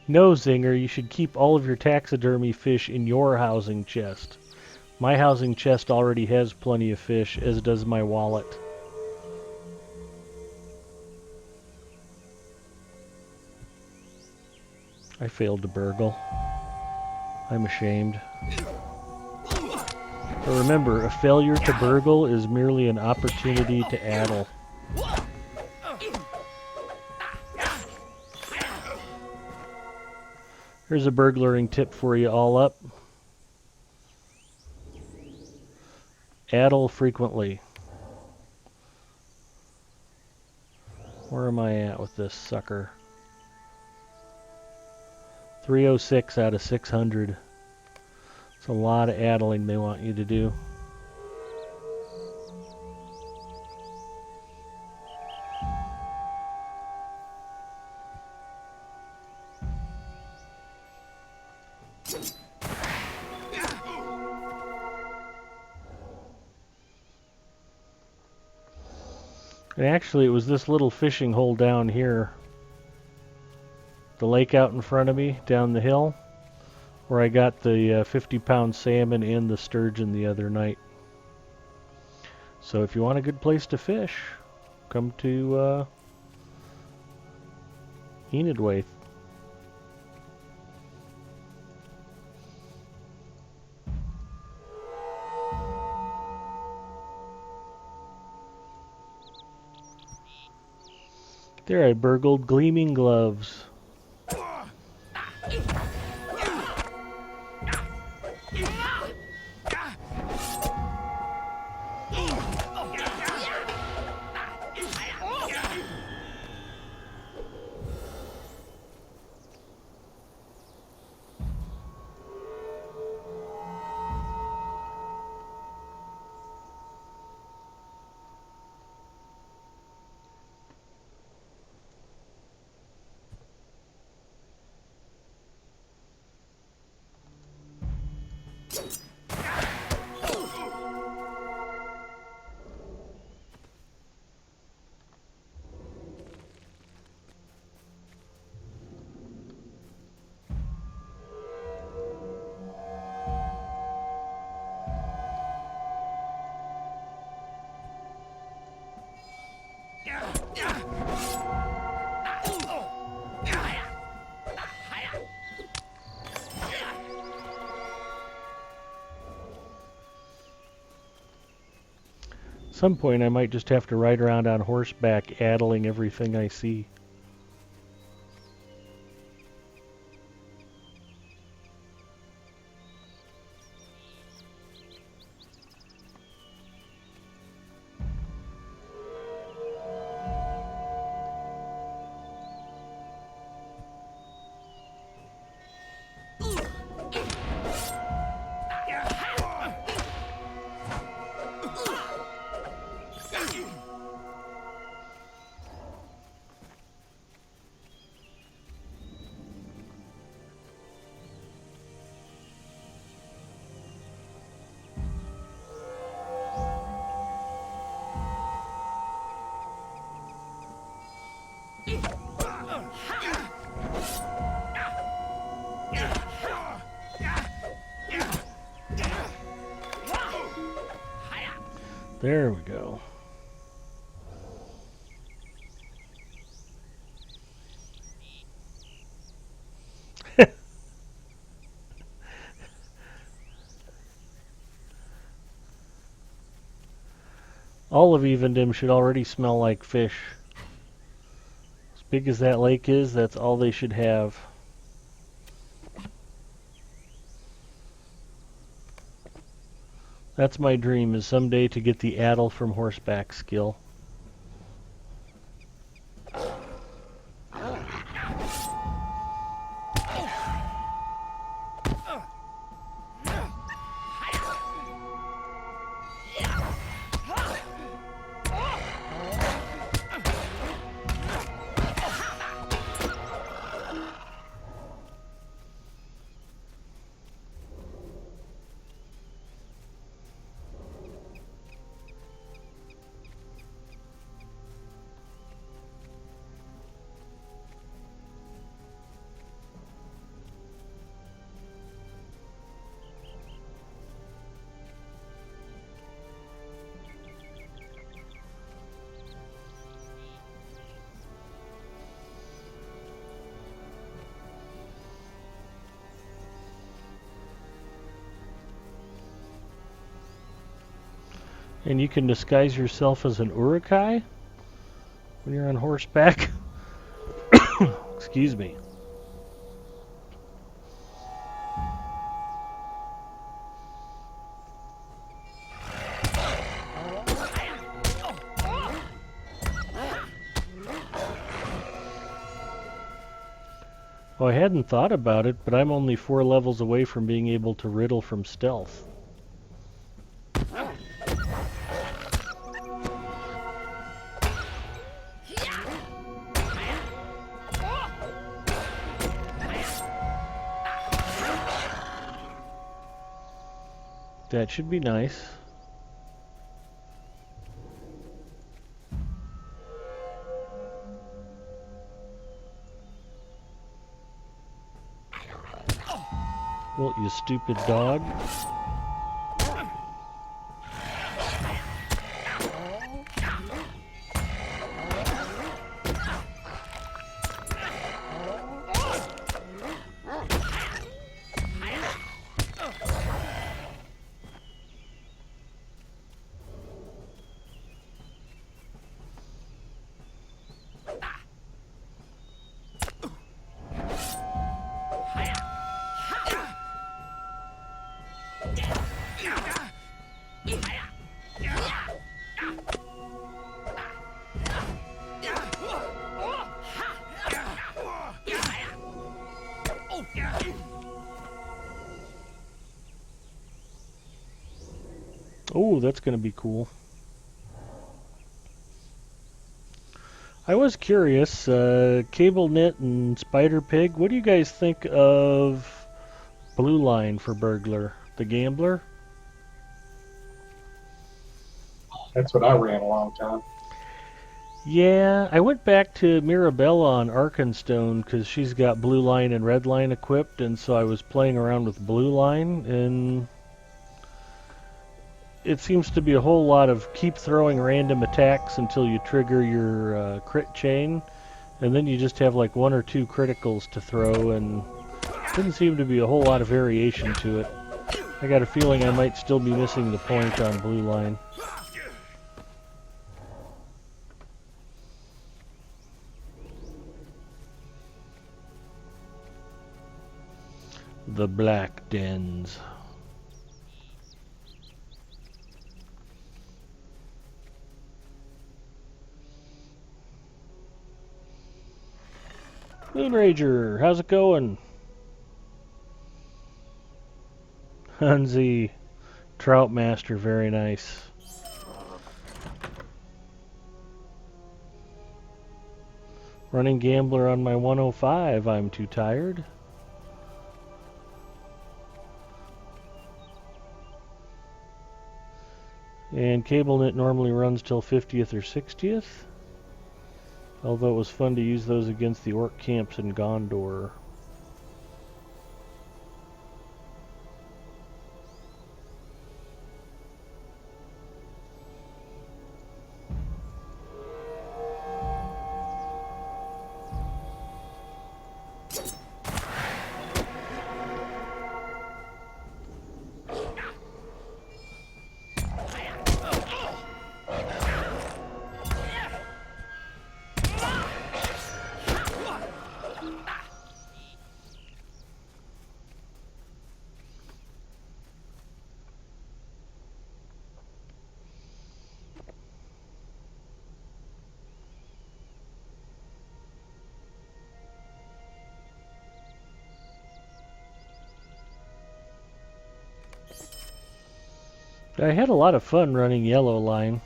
No, Zinger, you should keep all of your taxidermy fish in your housing chest. My housing chest already has plenty of fish, as does my wallet. I failed to burgle. I'm ashamed. But remember, a failure to burgle is merely an opportunity to addle. Here's a burglaring tip for you all up. Addle frequently. Where am I at with this sucker? 306 out of 600. It's a lot of addling they want you to do. And actually, it was this little fishing hole down here, the lake out in front of me, down the hill, where I got the 50-pound salmon and the sturgeon the other night. So if you want a good place to fish, come to Enidwaith. There, I burgled gleaming gloves. At some point I might just have to ride around on horseback addling everything I see. There we go. All of Evendom should already smell like fish. As big as that lake is, that's all they should have. That's my dream, is someday to get the addle from horseback skill. And you can disguise yourself as an urukai when you're on horseback. Excuse me. Oh, I hadn't thought about it, but I'm only 4 levels away from being able to riddle from stealth. That should be nice. Well, you stupid dog. Oh, that's going to be cool. I was curious, Cable Knit and Spider Pig, what do you guys think of Blue Line for Burglar? The Gambler? That's what I ran a long time. Yeah, I went back to Mirabella on Arkenstone because she's got Blue Line and Red Line equipped, and so I was playing around with Blue Line, and it seems to be a whole lot of keep throwing random attacks until you trigger your crit chain, and then you just have like 1 or 2 criticals to throw, and didn't seem to be a whole lot of variation to it. I got a feeling I might still be missing the point on Blue Line. The Black Dens. Moonrager, how's it going? Hansi, Troutmaster, very nice. Running Gambler on my 105, I'm too tired. And CableNet normally runs till 50th or 60th. Although it was fun to use those against the orc camps in Gondor. I had a lot of fun running Yellow Line.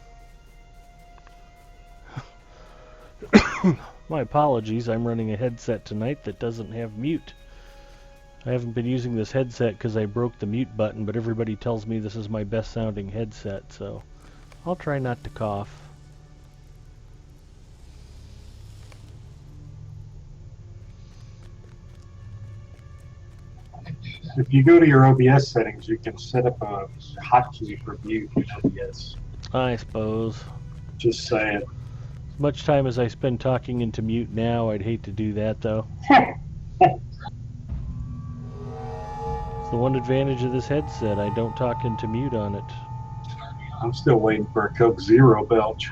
My apologies, I'm running a headset tonight that doesn't have mute. I haven't been using this headset because I broke the mute button, but everybody tells me this is my best sounding headset, so I'll try not to cough. If you go to your OBS settings, you can set up a hotkey for mute in OBS. I suppose. Just saying. As much time as I spend talking into mute now, I'd hate to do that, though. It's the one advantage of this headset. I don't talk into mute on it. I'm still waiting for a Coke Zero belch.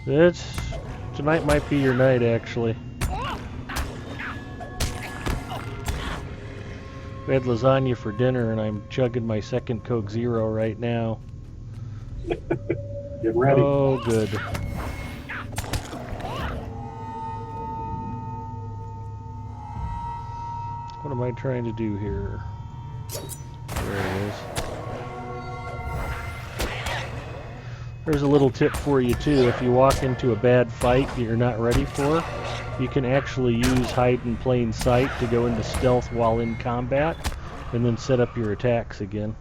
Tonight might be your night, actually. We had lasagna for dinner, and I'm chugging my second Coke Zero right now. Get ready. Oh, good. What am I trying to do here? There it is. There's a little tip for you too. If you walk into a bad fight that you're not ready for, you can actually use hide in plain sight to go into stealth while in combat, and then set up your attacks again.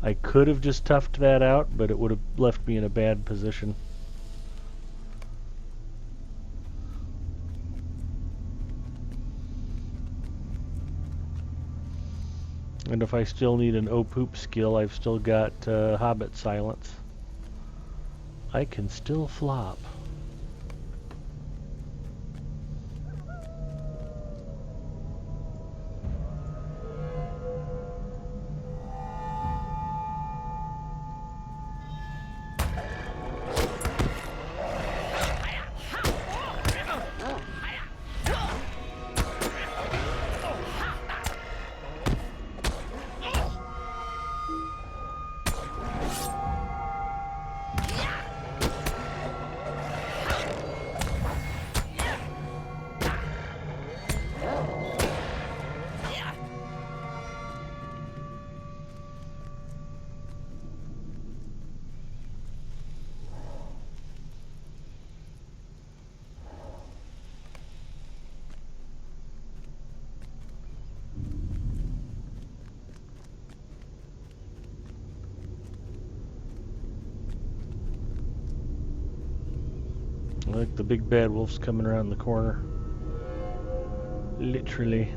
I could have just toughed that out, but it would have left me in a bad position. And if I still need an O-Poop skill, I've still got Hobbit Silence. I can still flop. Like the big bad wolf's coming around the corner. Literally.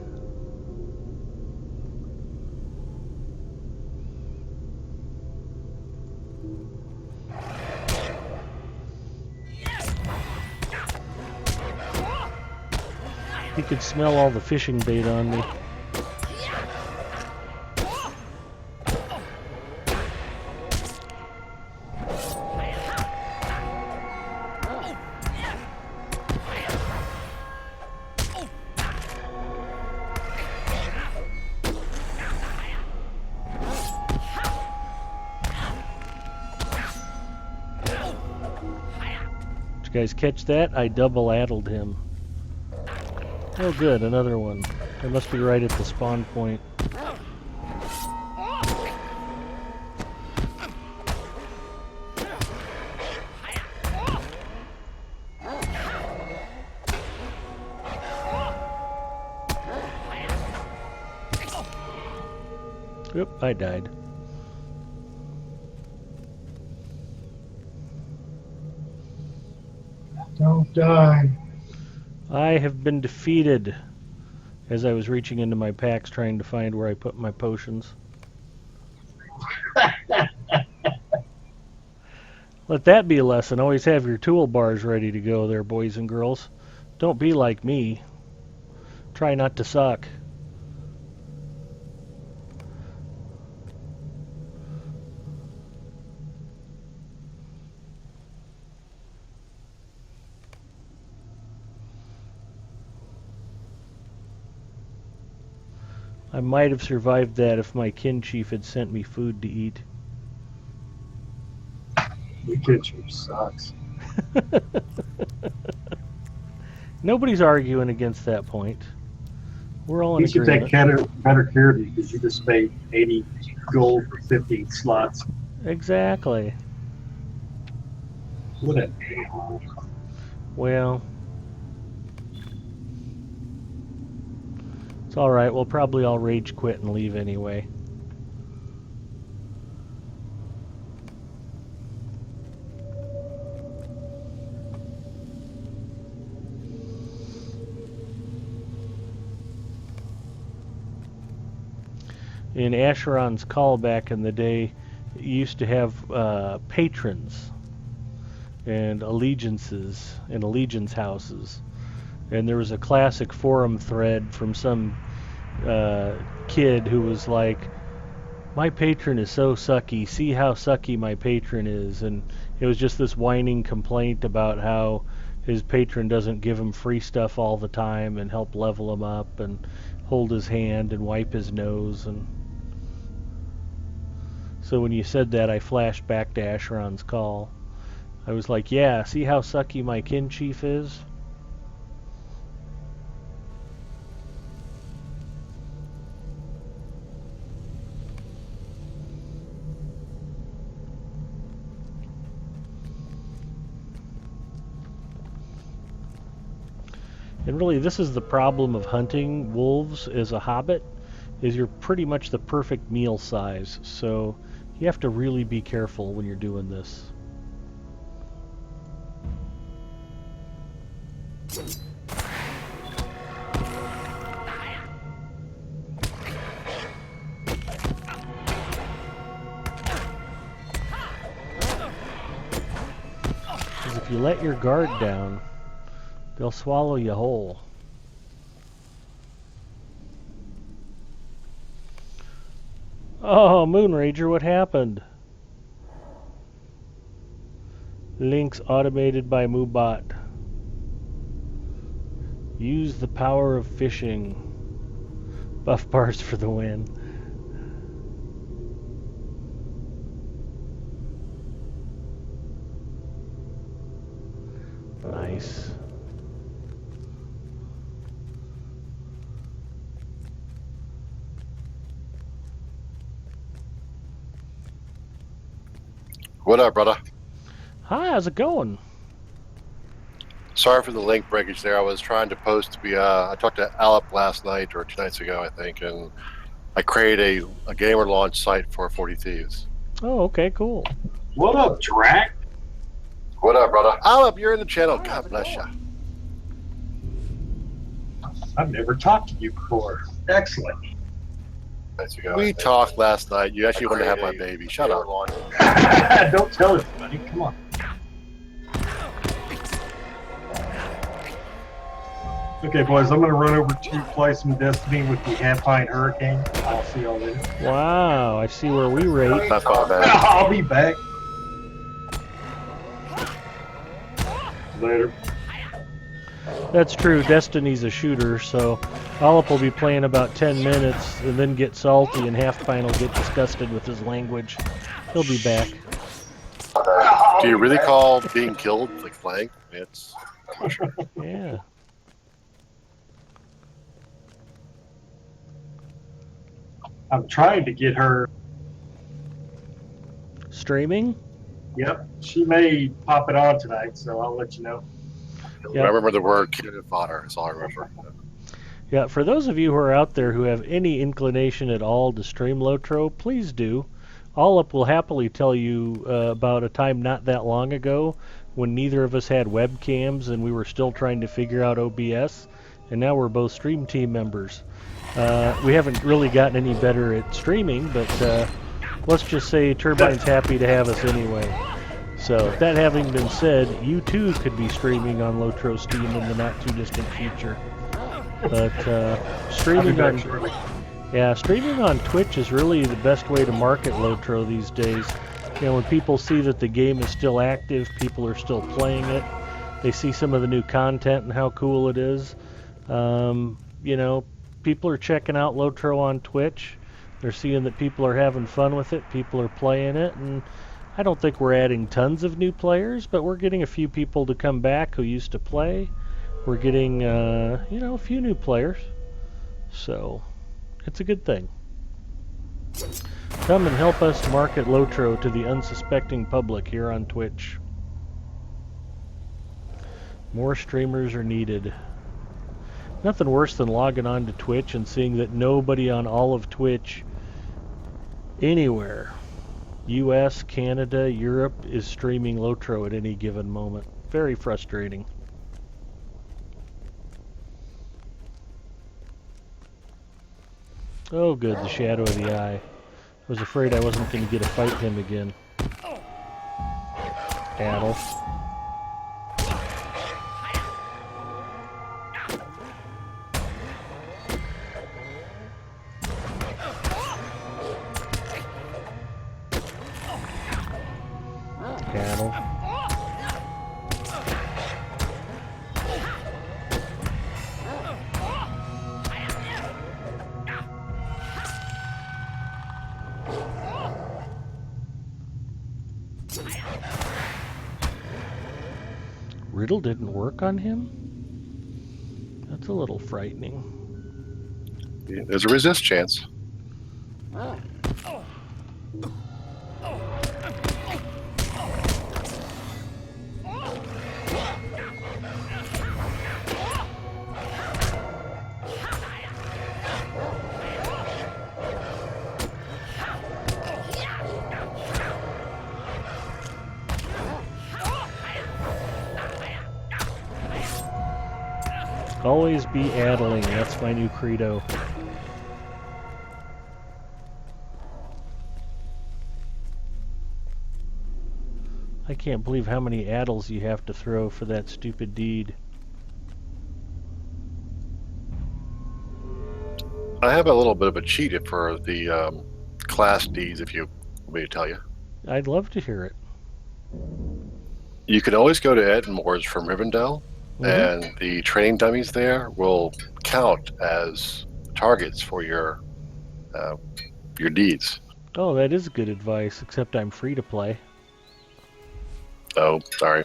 He could smell all the fishing bait on me. Did you guys catch that? I double-addled him. Oh good, another one. I must be right at the spawn point. Oop, I died. Don't die. I have been defeated as I was reaching into my packs trying to find where I put my potions. Let that be a lesson. Always have your toolbars ready to go there, boys and girls. Don't be like me. Try not to suck. I might have survived that if my kin chief had sent me food to eat. Your kin chief sucks. Nobody's arguing against that point. We're all in You should agreement. take better care of you because you just paid 80 gold for 50 slots. Exactly. What an a-hole. Well, it's alright. We'll probably all rage quit and leave anyway. In Asheron's Call back in the day, it used to have patrons and allegiances and allegiance houses. And there was a classic forum thread from some kid who was like, My patron is so sucky. See how sucky my patron is. And it was just this whining complaint about how his patron doesn't give him free stuff all the time and help level him up and hold his hand and wipe his nose. And so when you said that, I flashed back to Asheron's call. I was like, yeah, see how sucky my kin chief is? And really, this is the problem of hunting wolves as a hobbit, is you're pretty much the perfect meal size. So you have to really be careful when you're doing this. Because if you let your guard down, they'll swallow you whole. Oh, Moonrager, what happened? Links automated by Moobot. Use the power of fishing. Buff bars for the win. Nice. What up, brother? Hi, how's it going? Sorry for the link breakage there. I was trying to post. I talked to Alep last night or 2 nights ago, I think, and I created a gamer launch site for 40 Thieves. Oh, okay, cool. What up, Drac? What up, brother? Alep, you're in the channel. God bless you. I've never talked to you before. Excellent. We talked last night. You actually wanted to have my baby. Shut up. Don't tell everybody. Come on. Okay, boys, I'm going to run over to play some Destiny with the Hampine Hurricane. I'll see y'all later. Wow, I see where we rate. That's not bad. I'll be back. Later. That's true, Destiny's a shooter, so Olip will be playing about 10 minutes and then get salty and Halfpine will get disgusted with his language. He'll be back. Do you really call being killed like playing? It's Yeah. I'm trying to get her. Streaming? Yep, she may pop it on tonight, so I'll let you know. Yep. I remember the word candidate fodder. That's all I remember. Yeah, for those of you who are out there who have any inclination at all to stream LOTRO, please do. Olip will happily tell you about a time not that long ago when neither of us had webcams and we were still trying to figure out OBS, and now we're both stream team members. We haven't really gotten any better at streaming, but let's just say Turbine's happy to have us anyway. So, that having been said, you too could be streaming on LOTRO Steam in the not too distant future. But streaming on Twitch is really the best way to market LOTRO these days. You know, when people see that the game is still active, people are still playing it, they see some of the new content and how cool it is. You know, people are checking out LOTRO on Twitch. They're seeing that people are having fun with it, people are playing it, and I don't think we're adding tons of new players, but we're getting a few people to come back who used to play. We're getting, you know, a few new players. So, it's a good thing. Come and help us market LOTRO to the unsuspecting public here on Twitch. More streamers are needed. Nothing worse than logging on to Twitch and seeing that nobody on all of Twitch anywhere, US, Canada, Europe, is streaming LOTRO at any given moment. Very frustrating. Oh good, the Shadow of the Eye. I was afraid I wasn't going to get to fight him again. Adolf. Riddle didn't work on him? That's a little frightening. There's a resist chance. Always be addling, that's my new credo. I can't believe how many addles you have to throw for that stupid deed. I have a little bit of a cheat for the class deeds, if you want me to tell you. I'd love to hear it. You can always go to Edmore's from Rivendell, Mhm. and the training dummies there will count as targets for your deeds. Oh, that is good advice, except I'm free to play. Oh, sorry.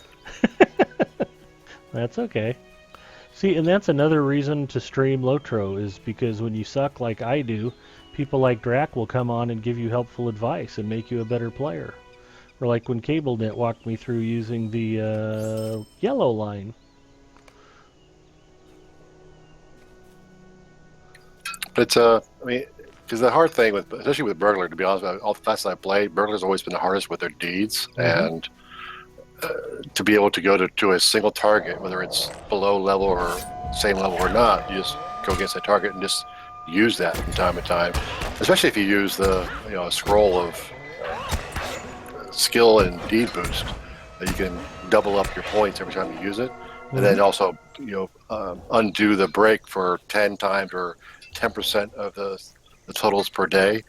That's okay. See, and that's another reason to stream LOTRO, is because when you suck like I do, people like Drac will come on and give you helpful advice and make you a better player. Or like when CableNet walked me through using the yellow line. But I mean, because the hard thing with, especially with Burglar, to be honest, all the classes I played, Burglar's always been the hardest with their deeds, and to be able to go to a single target, whether it's below level or same level or not, you just go against that target and just use that from time to time. Especially if you use the scroll of skill and deed boost, that you can double up your points every time you use it, and then also undo the break for 10 times or 10% of the totals per day,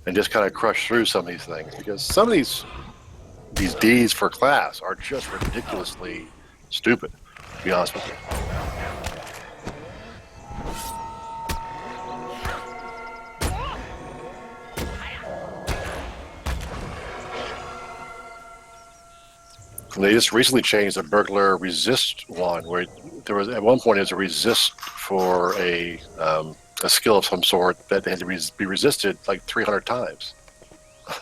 and just kind of crush through some of these things, because some of these Ds for class are just ridiculously stupid, to be honest with you. And they just recently changed the burglar resist one, where there was at one point it was a resist for a skill of some sort that had to be resisted like 300 times.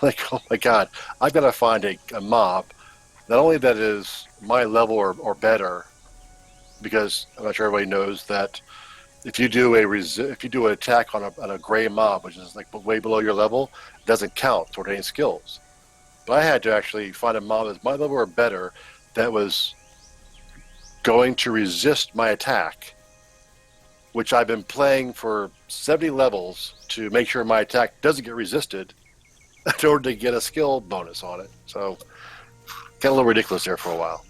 Like, oh my god, I've got to find a mob, not only that is my level or better, because I'm not sure everybody knows that if you do if you do an attack on a gray mob, which is like way below your level, it doesn't count toward any skills. But I had to actually find a mob that's my level or better that was going to resist my attack, which I've been playing for 70 levels to make sure my attack doesn't get resisted in order to get a skill bonus on it. So, got a little ridiculous there for a while.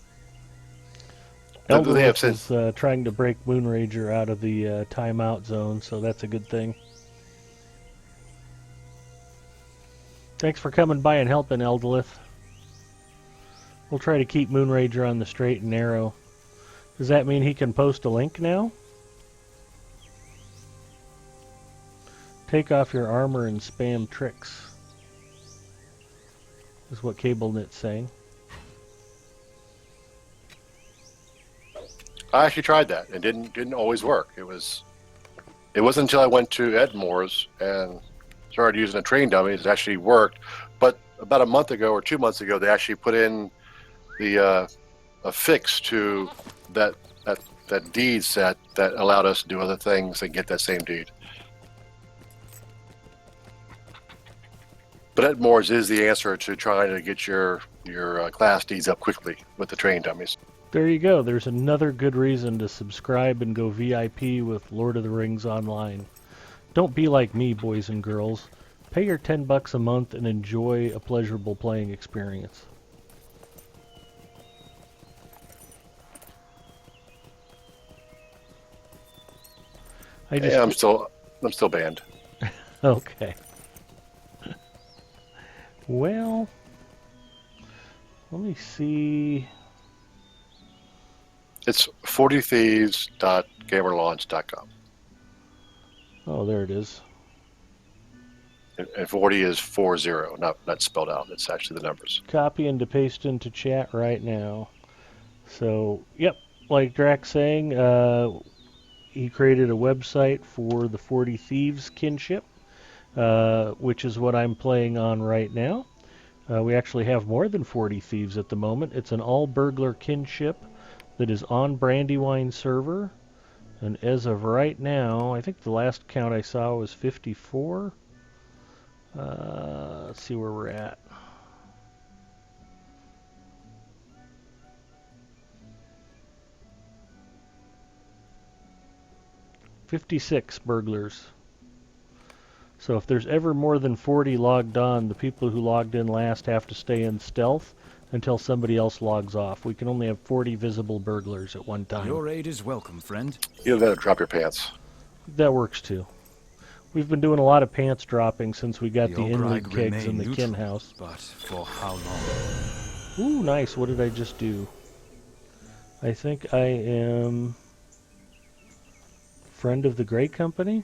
They have Eldolith since. is trying to break Moonrager out of the timeout zone, so that's a good thing. Thanks for coming by and helping, Eldolith. We'll try to keep Moonrager on the straight and narrow. Does that mean he can post a link now? Take off your armor and spam tricks, is what CableNet's saying. I actually tried that. It didn't always work. It wasn't until I went to Edmore's and started using a train dummy that it actually worked. But about a month ago or 2 months ago, they actually put in the a fix to that deed set that allowed us to do other things and get that same deed. But Edmore's is the answer to trying to get your class deeds up quickly with the train dummies. There you go. There's another good reason to subscribe and go VIP with Lord of the Rings Online. Don't be like me, boys and girls. Pay your $10 a month and enjoy a pleasurable playing experience. I'm still banned. Okay. Well, let me see. It's 40thieves.gamerlaunch.com. Oh, there it is. And 40 is 40, not spelled out. It's actually the numbers. Copy and to paste into chat right now. So, yep, like Drax saying, he created a website for the 40 Thieves kinship, which is what I'm playing on right now. We actually have more than 40 Thieves at the moment. It's an all-burglar kinship that is on Brandywine server. And as of right now, I think the last count I saw was 54. Let's see where we're at. $56 burglars. So if there's ever more than 40 logged on, the people who logged in last have to stay in stealth until somebody else logs off. We can only have 40 visible burglars at one time. Your aid is welcome, friend. You don't have to drop your pants. That works too. We've been doing a lot of pants dropping since we got the Ogreig inlead kegs in the remain kin neutral, house. But for how long? Ooh, nice. What did I just do? I think I am friend of the Grey Company.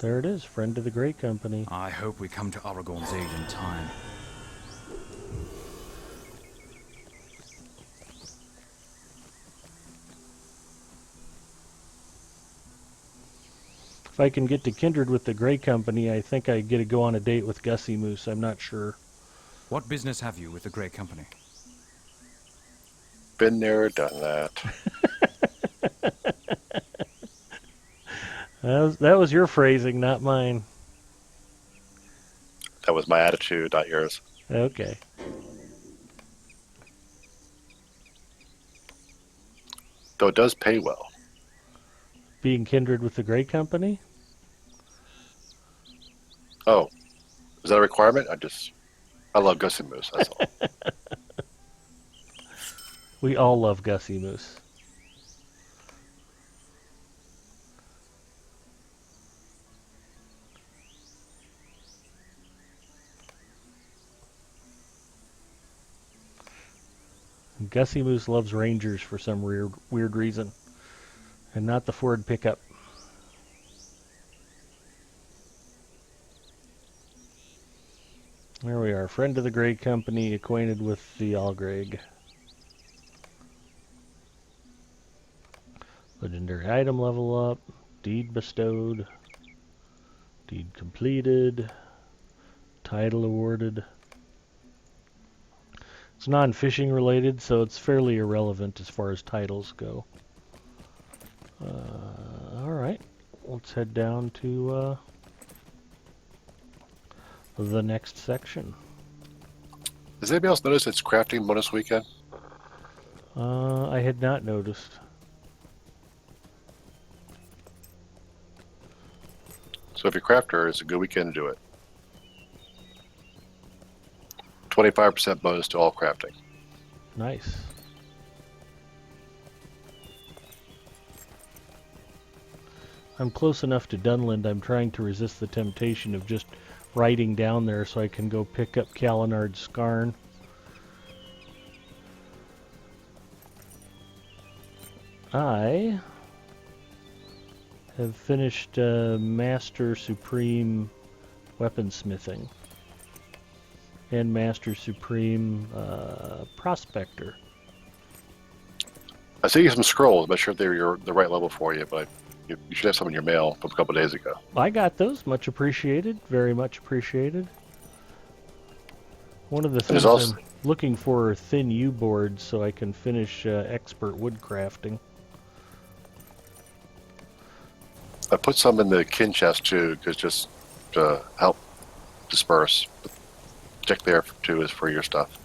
There it is, friend of the Grey Company. I hope we come to Aragorn's aid in time. If I can get to kindred with the Grey Company, I think I get to go on a date with Gussie Moose. I'm not sure. What business have you with the Grey Company? Been there, done that. That was your phrasing, not mine. That was my attitude, not yours. Okay. Though it does pay well. Being kindred with the Grey Company? Oh, is that a requirement? I love Gussie Moose, that's all. We all love Gussie Moose. Gussie Moose loves Rangers for some weird reason. And not the Ford pickup. There we are. Friend of the Grey Company, acquainted with the Allgreg. Legendary item level up. Deed bestowed. Deed completed. Title awarded. It's non-fishing related, so it's fairly irrelevant as far as titles go. Alright, let's head down to the next section. Does anybody else notice it's crafting bonus weekend? I had not noticed. So if you're a crafter, it's a good weekend to do it. 25% bonus to all crafting. Nice. I'm close enough to Dunland, I'm trying to resist the temptation of just riding down there so I can go pick up Kalinard's Scarn. I have finished Master Supreme weaponsmithing and Master Supreme Prospector. I see some scrolls. I'm not sure if they're the right level for you, but you should have some in your mail from a couple days ago. I got those. Much appreciated. Very much appreciated. One of the things I'm looking for are thin U-boards so I can finish expert woodcrafting. I put some in the kin chest too, because just to help disperse. Check there too is for your stuff.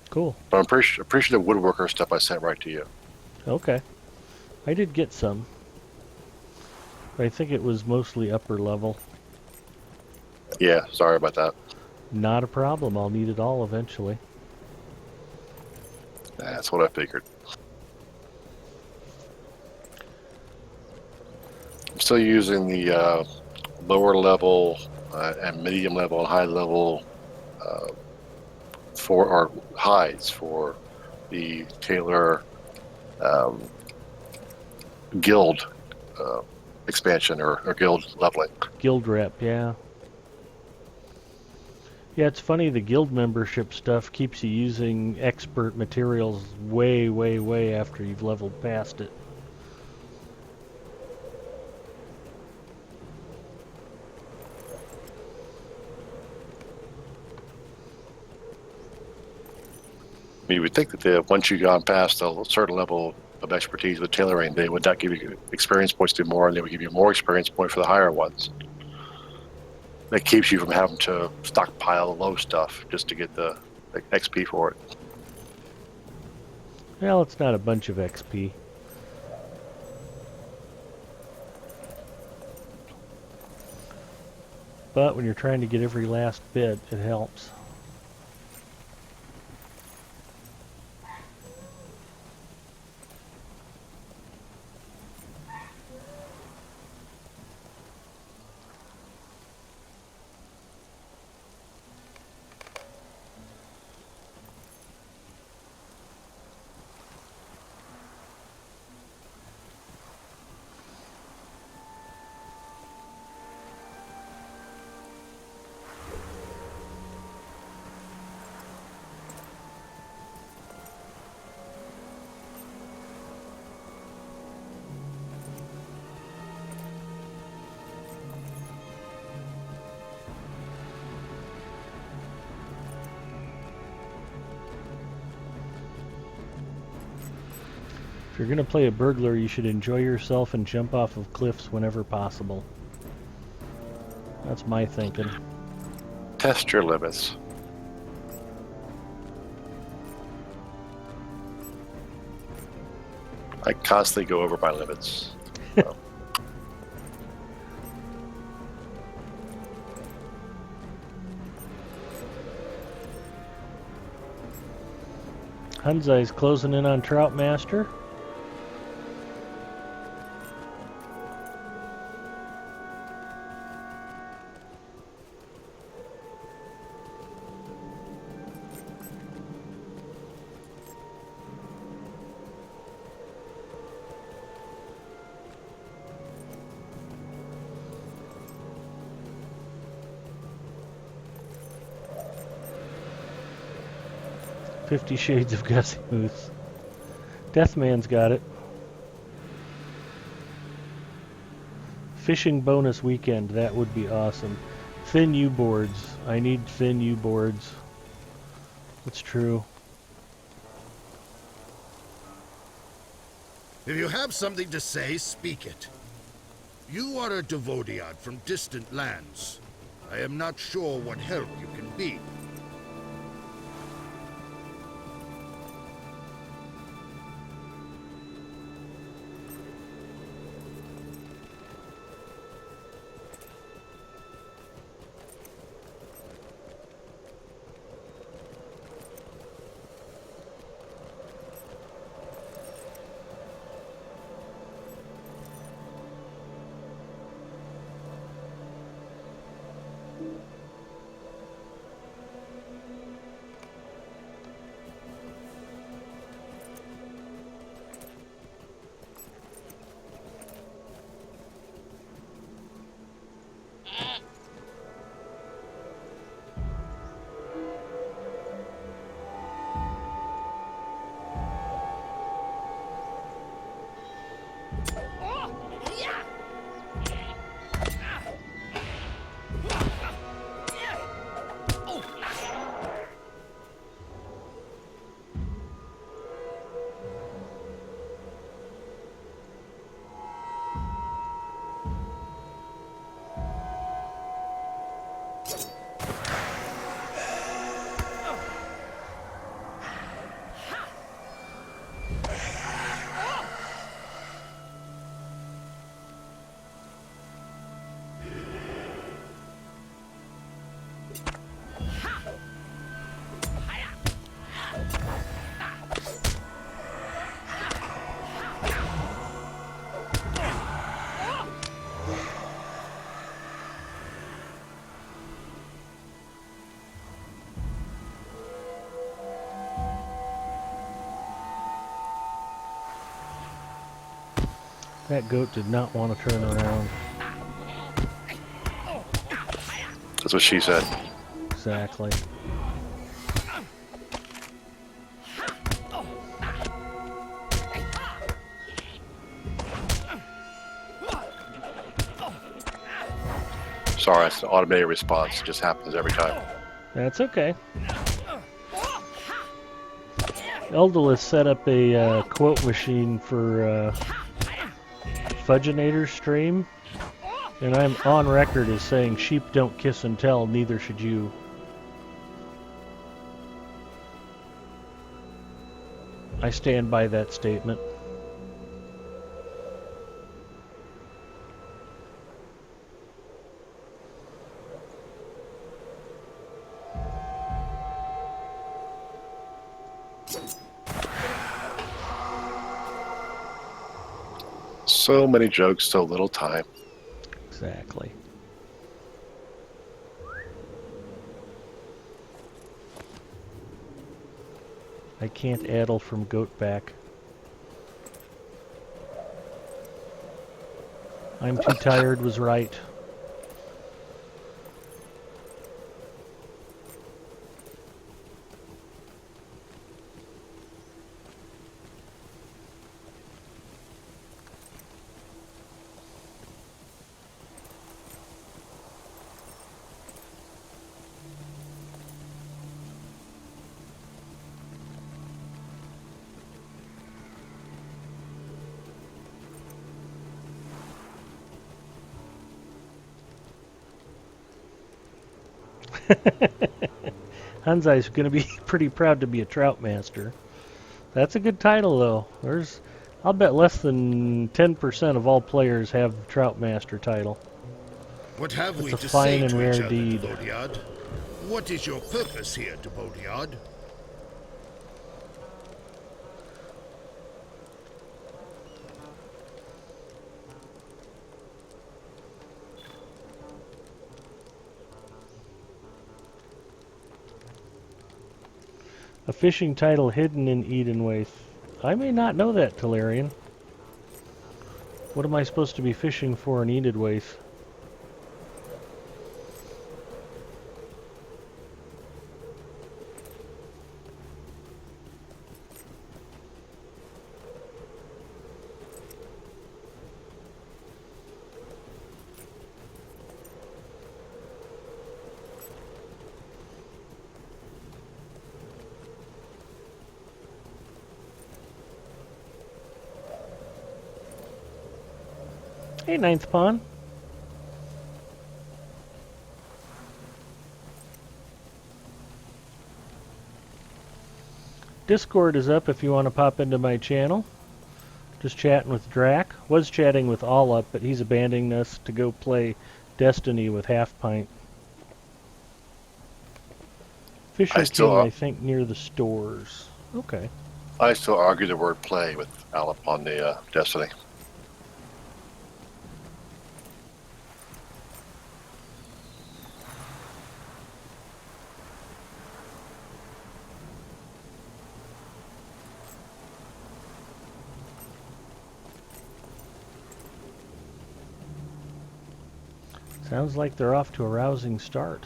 Cool. But I'm appreciative woodworker stuff I sent right to you. Okay. I did get some. I think it was mostly upper level. Yeah, sorry about that. Not a problem. I'll need it all eventually. That's what I figured. I'm still using the lower level and medium level and high level for our hides for the Taylor guild expansion or guild leveling. Guild rep, yeah. Yeah, it's funny, the guild membership stuff keeps you using expert materials way, way, way after you've leveled past it. You would think that once you've gone past a certain level of expertise with tailoring, they would not give you experience points to do more, and they would give you more experience points for the higher ones. That keeps you from having to stockpile low stuff just to get the XP for it. Well, it's not a bunch of XP. But when you're trying to get every last bit, it helps. If you're gonna play a burglar, you should enjoy yourself and jump off of cliffs whenever possible. That's my thinking. Test your limits. I constantly go over my limits. So. Hunzai's closing in on Troutmaster. "50 Shades of Gussie Moose." Deathman's got it. Fishing bonus weekend, that would be awesome. Thin U boards. I need thin U boards. That's true. If you have something to say, speak it. You are a Devodiad from distant lands. I am not sure what help you can be. That goat did not want to turn around. That's what she said. Exactly. Sorry, it's an automated response. It just happens every time. That's okay. Eldalus set up a quote machine for Fudginator's stream, and I'm on record as saying sheep don't kiss and tell, neither should you. I stand by that statement. So many jokes, so little time. Exactly. I can't addle from goat back. I'm too tired was right. Hanzai's going to be pretty proud to be a trout master. That's a good title, though. I'll bet less than 10% of all players have the trout master title. What have we It's a to fine say and to rare each other, deed. Devodiad? What is your purpose here, Devodiad? A fishing title hidden in Edenwaith. I may not know that, Talarian. What am I supposed to be fishing for in Edenwaith? Hey, Ninth Pawn. Discord is up if you want to pop into my channel. Just chatting with Drac. Was chatting with All Up, but he's abandoning us to go play Destiny with Half Pint. Fisher King, I think, near the stores. Okay. I still argue the word play with Alep on the Destiny. Sounds like they're off to a rousing start.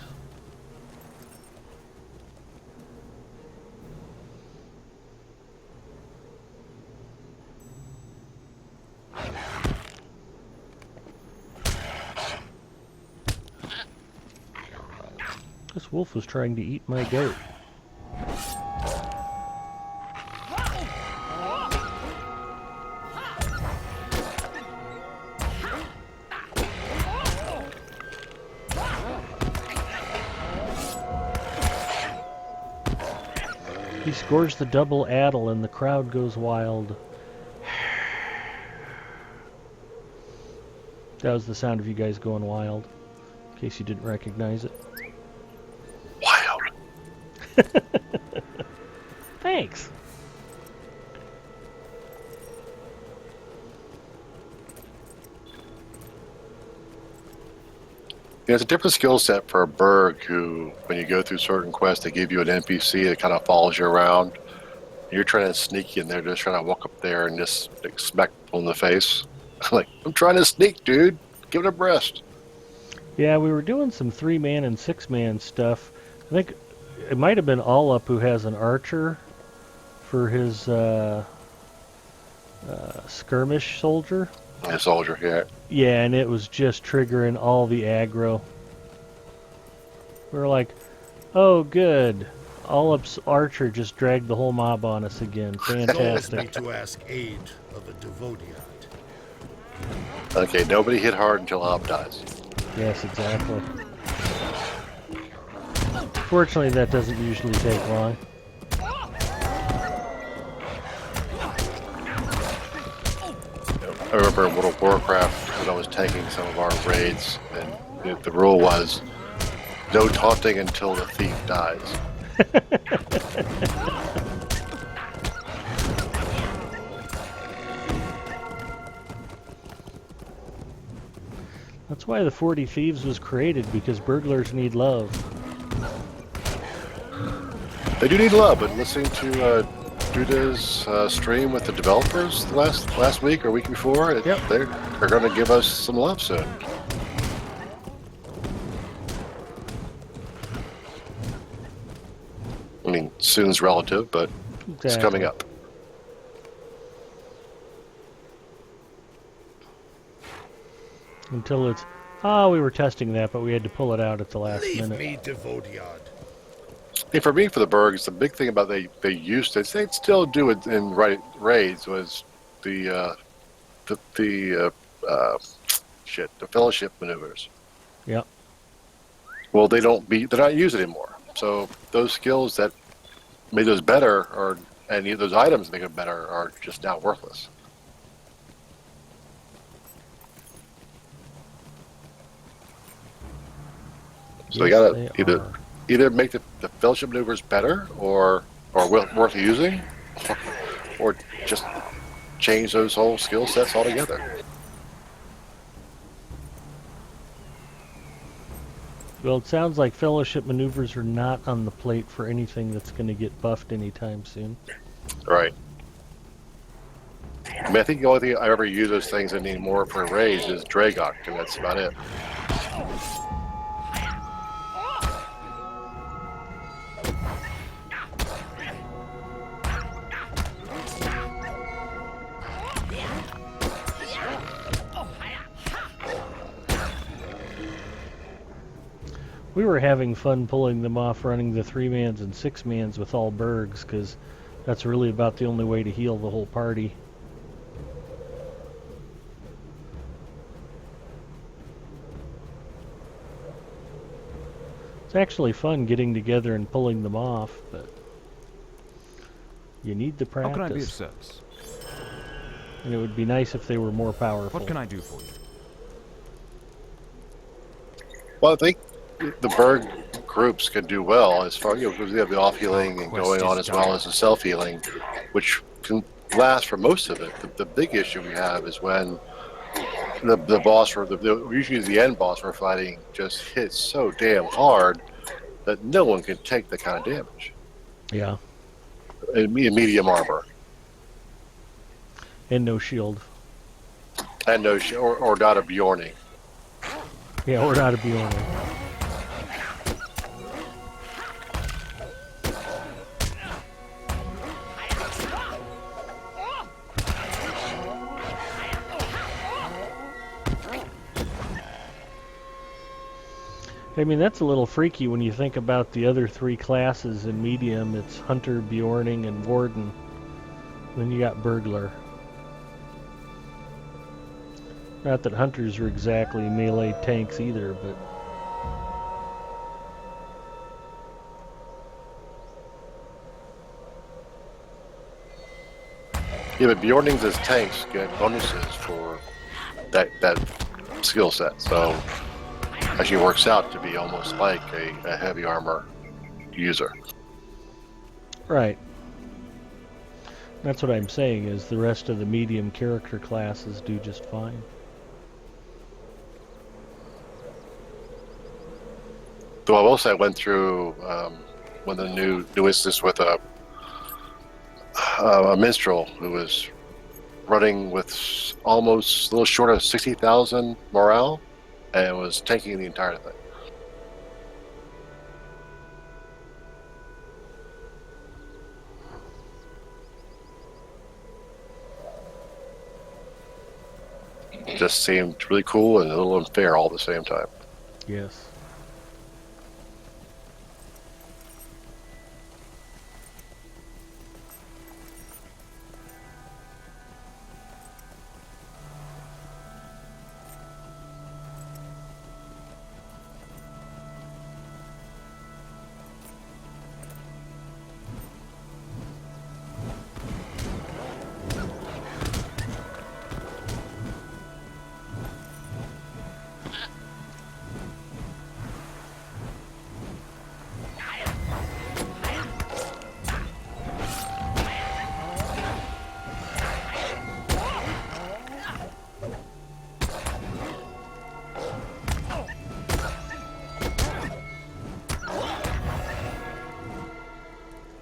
This wolf was trying to eat my goat. He scores the double addle and the crowd goes wild. That was the sound of you guys going wild, in case you didn't recognize it. Wild. Thanks. Yeah, it's a different skill set for a Berg who, when you go through certain quests, they give you an NPC that kind of follows you around. You're trying to sneak in there, just trying to walk up there and just smack them in the face. Like, I'm trying to sneak, dude. Give it a rest. Yeah, we were doing some 3-man and 6-man stuff. I think it might have been All Up who has an archer for his skirmish soldier. A soldier, yeah. Yeah, and it was just triggering all the aggro. We were like, oh, good. All Up's archer just dragged the whole mob on us again. It's always me Fantastic. to ask aid of a Devodiad. Okay, nobody hit hard until Op dies. Yes, exactly. Fortunately, that doesn't usually take long. I remember in World of Warcraft when I was taking some of our raids, and the rule was no taunting until the thief dies. That's why the 40 Thieves was created, because burglars need love. They do need love, but listening to Duda's stream with the developers last week or week before, Yep. they're going to give us some love soon. I mean, soon's relative, but it's coming up. Until it's, we were testing that, but we had to pull it out at the last Leave minute. me, Devodiad. Hey, for me, for the Bergs, the big thing about they used to, they still do it in raids, was the fellowship maneuvers. Yep. Well, they're not used anymore. So those skills that made those better, and those items that make them better, are just now worthless. So they gotta either make the fellowship maneuvers better or worth using, or just change those whole skill sets altogether. Well, it sounds like fellowship maneuvers are not on the plate for anything that's going to get buffed anytime soon. Right. I mean, I think the only thing I ever use those things anymore for raids is Dragok, and that's about it. We were having fun pulling them off, running the 3-mans and 6-mans with all Bergs, because that's really about the only way to heal the whole party. It's actually fun getting together and pulling them off, but you need the practice. How can I be of service? And it would be nice if they were more powerful. What can I do for you? Well, I think the Berg groups can do well as far, because we have the off healing and going on as well as the self healing, which can last for most of it. The big issue we have is when the boss, or usually the end boss we're fighting, just hits so damn hard that no one can take the kind of damage. Yeah. In medium armor. And no shield. And no or not a Bjorning. Yeah, or not a Bjorn. I mean, that's a little freaky when you think about the other 3 classes in medium. It's Hunter, Bjorning, and Warden. Then you got Burglar. Not that Hunters are exactly melee tanks either, but... Yeah, but Bjornings as tanks get bonuses for that skill set, so actually works out to be almost like a heavy armor user. Right. That's what I'm saying, is the rest of the medium character classes do just fine. Though I will say I went through one of the new instances with a minstrel who was running with almost a little short of 60,000 morale, and was tanking the entire thing. Just seemed really cool and a little unfair all at the same time. Yes.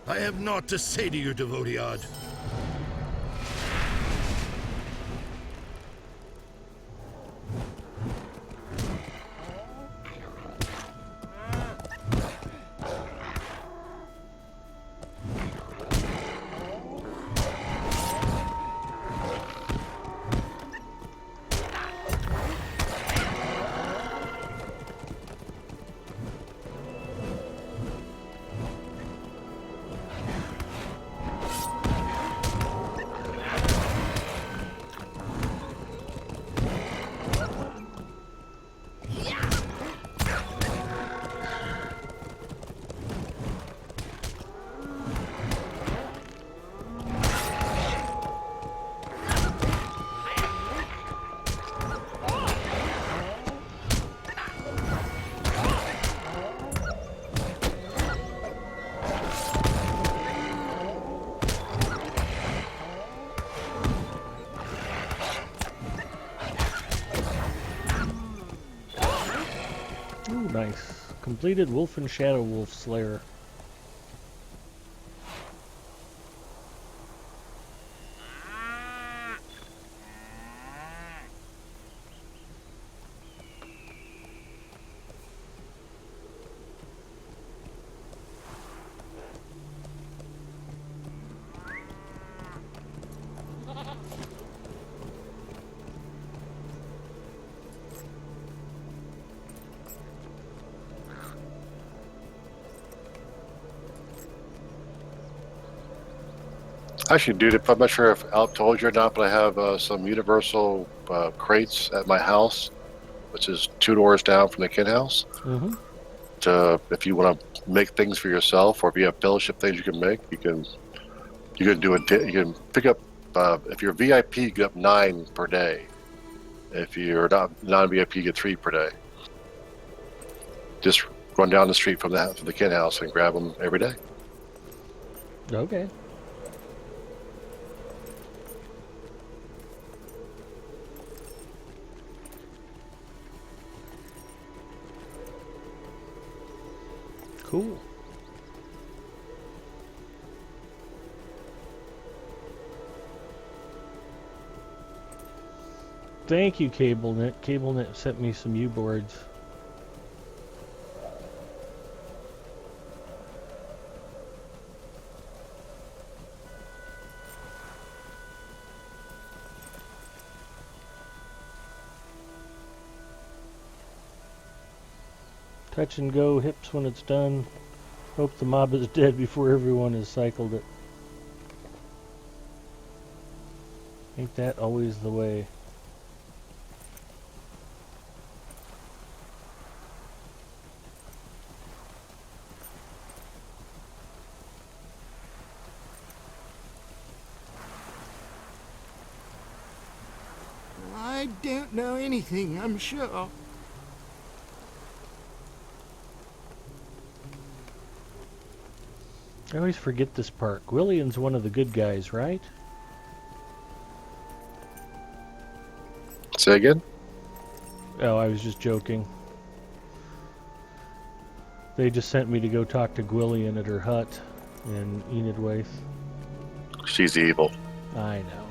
I have naught to say to you, Devodiad. Ooh, nice. Completed Wolf and Shadow Wolf Slayer. Actually, dude, I'm not sure if Alp told you or not, but I have some universal crates at my house, which is 2 doors down from the kid house. Mm-hmm. If you want to make things for yourself, or if you have fellowship things you can make, you can do you can pick up if you're VIP, you get up 9 per day. If you're not non-VIP, you get 3 per day. Just run down the street from the kid house and grab them every day. Okay. Cool. Thank you, CableNet. CableNet sent me some U-boards. Touch and go hips when it's done. Hope the mob is dead before everyone has cycled it. Ain't that always the way? I don't know anything, I'm sure. I always forget this part. Gwillion's one of the good guys, right? Say again? Oh, I was just joking. They just sent me to go talk to Gwillion at her hut in Enidwaith. She's evil. I know.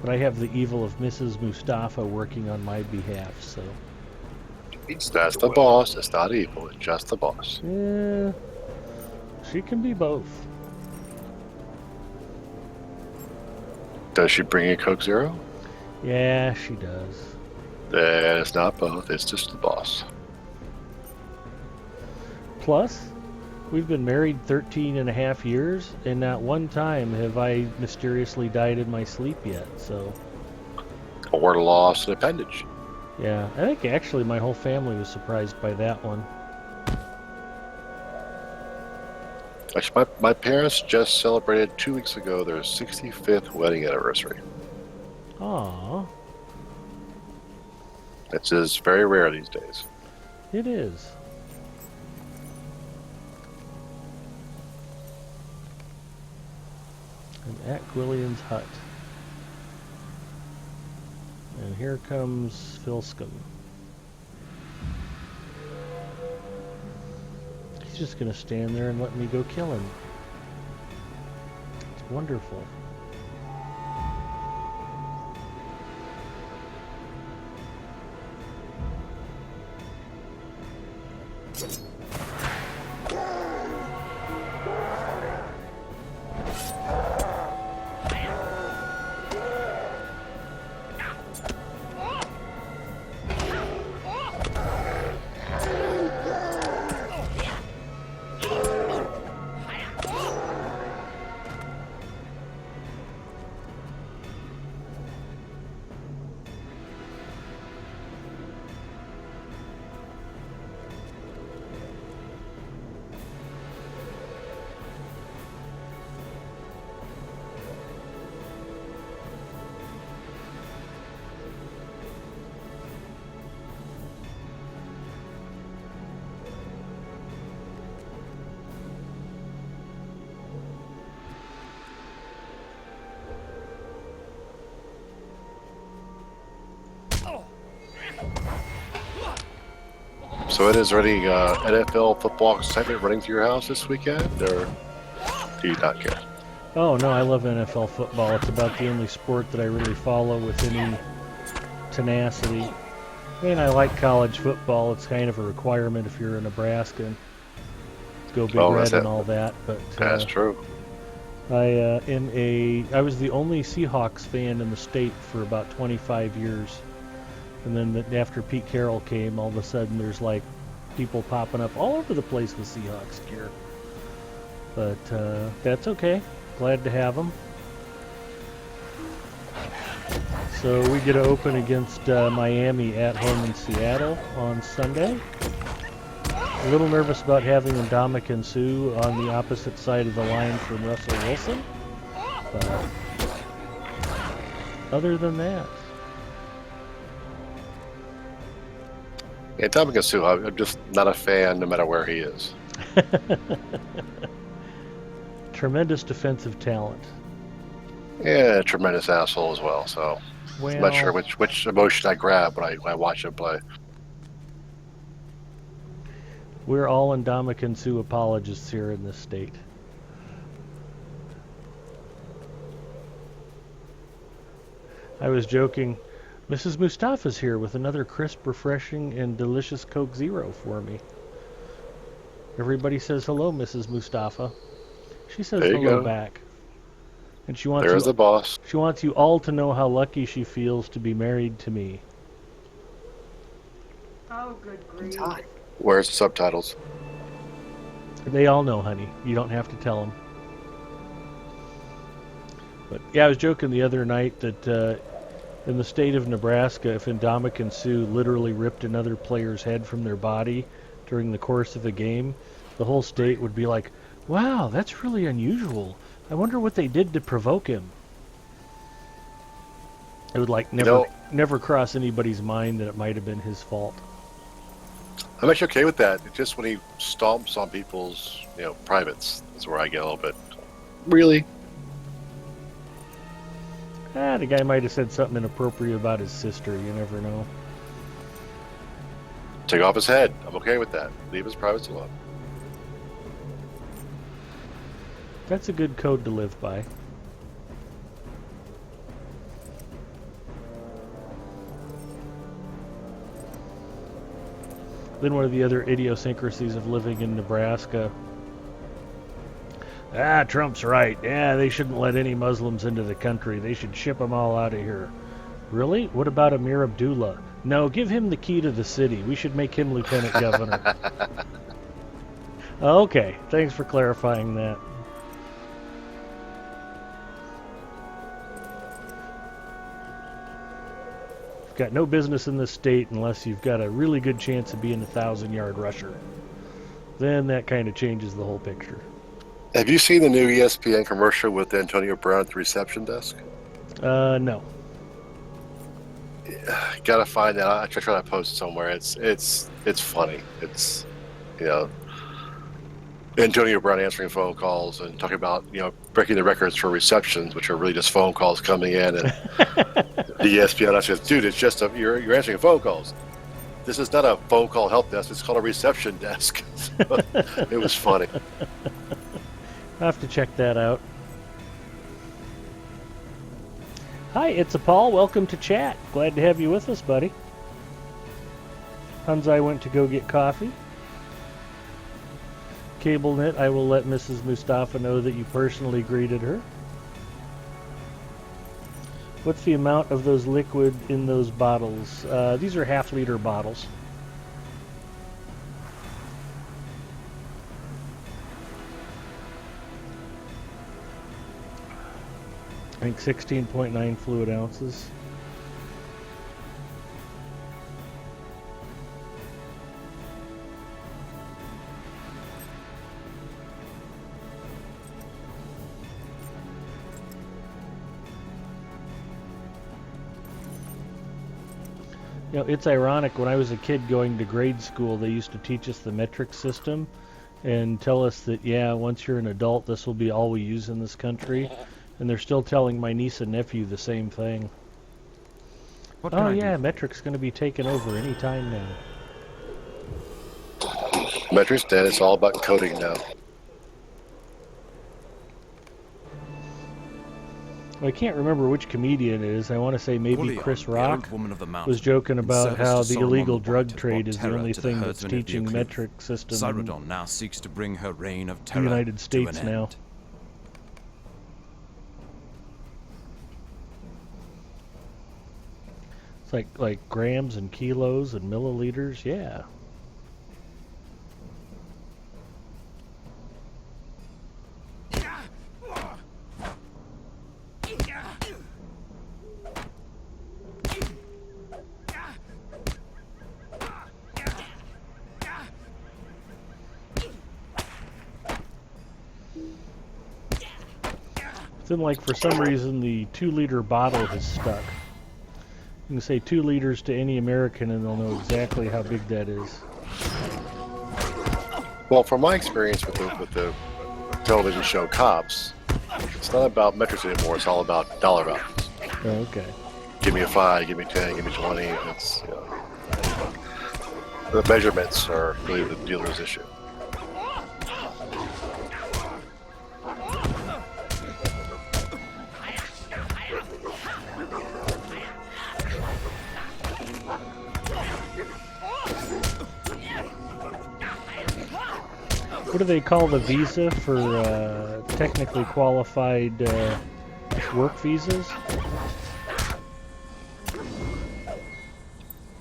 But I have the evil of Mrs. Mustafa working on my behalf, so... That's the boss. It's not evil. It's just the boss. Yeah, she can be both. Does she bring you Coke Zero? Yeah, she does. Then it's not both. It's just the boss. Plus, we've been married 13 and a half years, and not one time have I mysteriously died in my sleep yet, so... Or lost an appendage. Yeah, I think actually my whole family was surprised by that one. Actually, my parents just celebrated 2 weeks ago their 65th wedding anniversary. Aww, It's just very rare these days. it is. An Aquilian's hut. And here comes Filscom. He's just gonna stand there and let me go kill him. It's wonderful. So it is already NFL football excitement running through your house this weekend, or do you not care? Oh no, I love NFL football. It's about the only sport that I really follow with any tenacity. I mean, I like college football. It's kind of a requirement if you're a Nebraskan. Go Big Red and all that. But That's true. I was the only Seahawks fan in the state for about 25 years. And then after Pete Carroll came, all of a sudden there's like people popping up all over the place with Seahawks gear. But that's okay. Glad to have them. So we get to open against Miami at home in Seattle on Sunday. A little nervous about having Ndamukong Suh on the opposite side of the line from Russell Wilson. But other than that... Yeah, Ndamukong Suh, I'm just not a fan no matter where he is. Tremendous defensive talent. Yeah, tremendous asshole as well, so Well, I'm not sure which emotion I grab when I watch him play. we're all Ndamukong Suh apologists here in this state. I was joking. Mrs. Mustafa's here with another crisp, refreshing, and delicious Coke Zero for me. Everybody says hello, Mrs. Mustafa. She says There you hello go. back. And she wants There's the boss. she wants you all to know how lucky she feels to be married to me. Oh, good grief. Where's the subtitles? They all know, honey. You don't have to tell them. But yeah, I was joking the other night that in the state of Nebraska, if Ndamukong Suh literally ripped another player's head from their body during the course of a game, the whole state would be like, wow, that's really unusual. I wonder what they did to provoke him. It would like never cross anybody's mind that it might have been his fault. I'm actually okay with that. It's just when he stomps on people's, privates, that's where I get a little bit. Really? The guy might have said something inappropriate about his sister. You never know. Take off his head. I'm okay with that. Leave his privates alone. That's a good code to live by. Then one of the other idiosyncrasies of living in Nebraska. Trump's right. Yeah, they shouldn't let any Muslims into the country. They should ship them all out of here. Really? What about Amir Abdullah? No, give him the key to the city. We should make him lieutenant governor. Okay, thanks for clarifying that. You've got no business in this state unless you've got a really good chance of being a 1,000-yard rusher. Then that kind of changes the whole picture. Have you seen the new ESPN commercial with Antonio Brown at the reception desk? No. Gotta find that. I try to post it somewhere. It's funny. It's, you know, Antonio Brown answering phone calls and talking about, you know, breaking the records for receptions, which are really just phone calls coming in, and the ESPN says, "Dude, it's just you're answering phone calls. This is not a phone call help desk. It's called a reception desk." So, it was funny. I'll have to check that out. Hi, it's a Paul. Welcome to chat. Glad to have you with us, buddy. Hunzai went to go get coffee. CableNet, I will let Mrs. Mustafa know that you personally greeted her. What's the amount of those liquid in those bottles? These are half-liter bottles. I think 16.9 fluid ounces. You know, it's ironic, when I was a kid going to grade school, they used to teach us the metric system and tell us that, yeah, once you're an adult, this will be all we use in this country. And they're still telling my niece and nephew the same thing. Oh yeah, metric's going to be taken over any time now. Metric's dead. It's all about coding now. Well, I can't remember which comedian it is. I want to say maybe Chris Rock was joking about how the illegal drug trade is the only thing that's teaching metric system Cyrodiil now seeks to bring her reign of in the terror United States to an now. end. It's like grams and kilos and milliliters, yeah. Then, like, for some reason, the 2-liter bottle has stuck. You can say 2 liters to any American and they'll know exactly how big that is. Well, from my experience with the television show Cops, it's not about metrics anymore. It's all about dollar values. Oh, okay. Give me a 5, give me 10, give me 20. It's, you know, the measurements are really the dealer's issue. What do they call the visa for technically qualified work visas?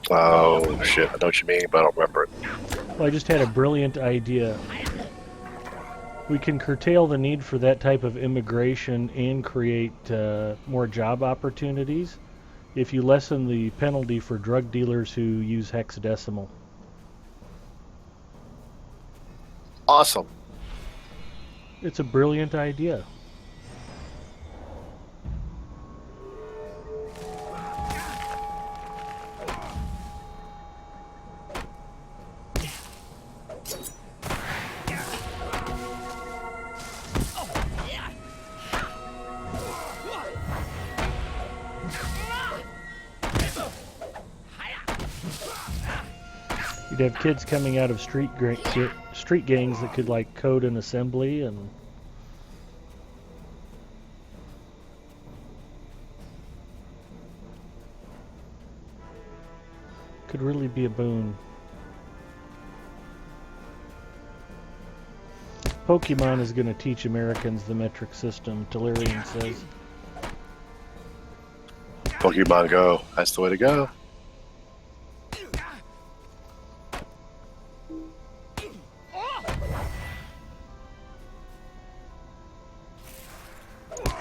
Oh, shit. I know what you mean, but I don't remember it. Well, I just had a brilliant idea. We can curtail the need for that type of immigration and create more job opportunities if you lessen the penalty for drug dealers who use hexadecimal. Awesome. It's a brilliant idea. You'd have kids coming out of street gangs that could, like, code an assembly and could really be a boon. Pokemon is going to teach Americans the metric system, Telerian says. Pokemon Go. That's the way to go.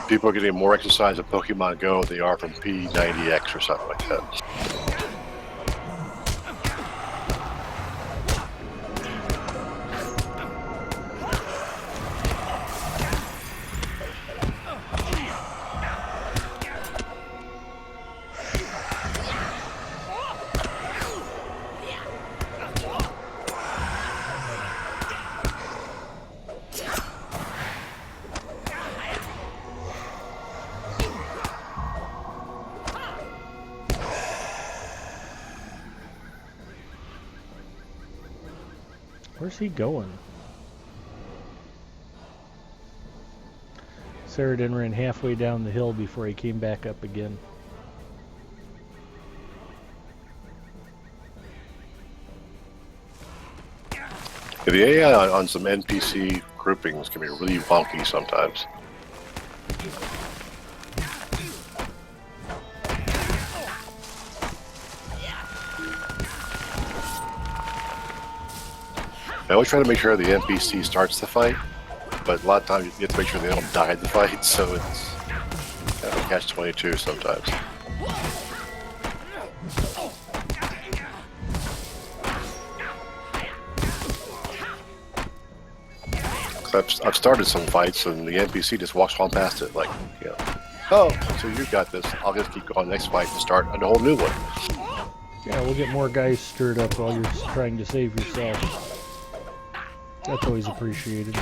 People are getting more exercise at Pokemon Go than they are from P90X or something like that. Where's he going? Saradin ran halfway down the hill before he came back up again. Yeah, the AI on some NPC groupings can be really wonky sometimes. I always try to make sure the NPC starts the fight, but a lot of times you have to make sure they don't die in the fight, so it's kind of a catch-22 sometimes. I've started some fights and the NPC just walks on past it, like, you know, oh, so you got this. I'll just keep going next fight and start a whole new one. Yeah, we'll get more guys stirred up while you're trying to save yourself. That's always appreciated.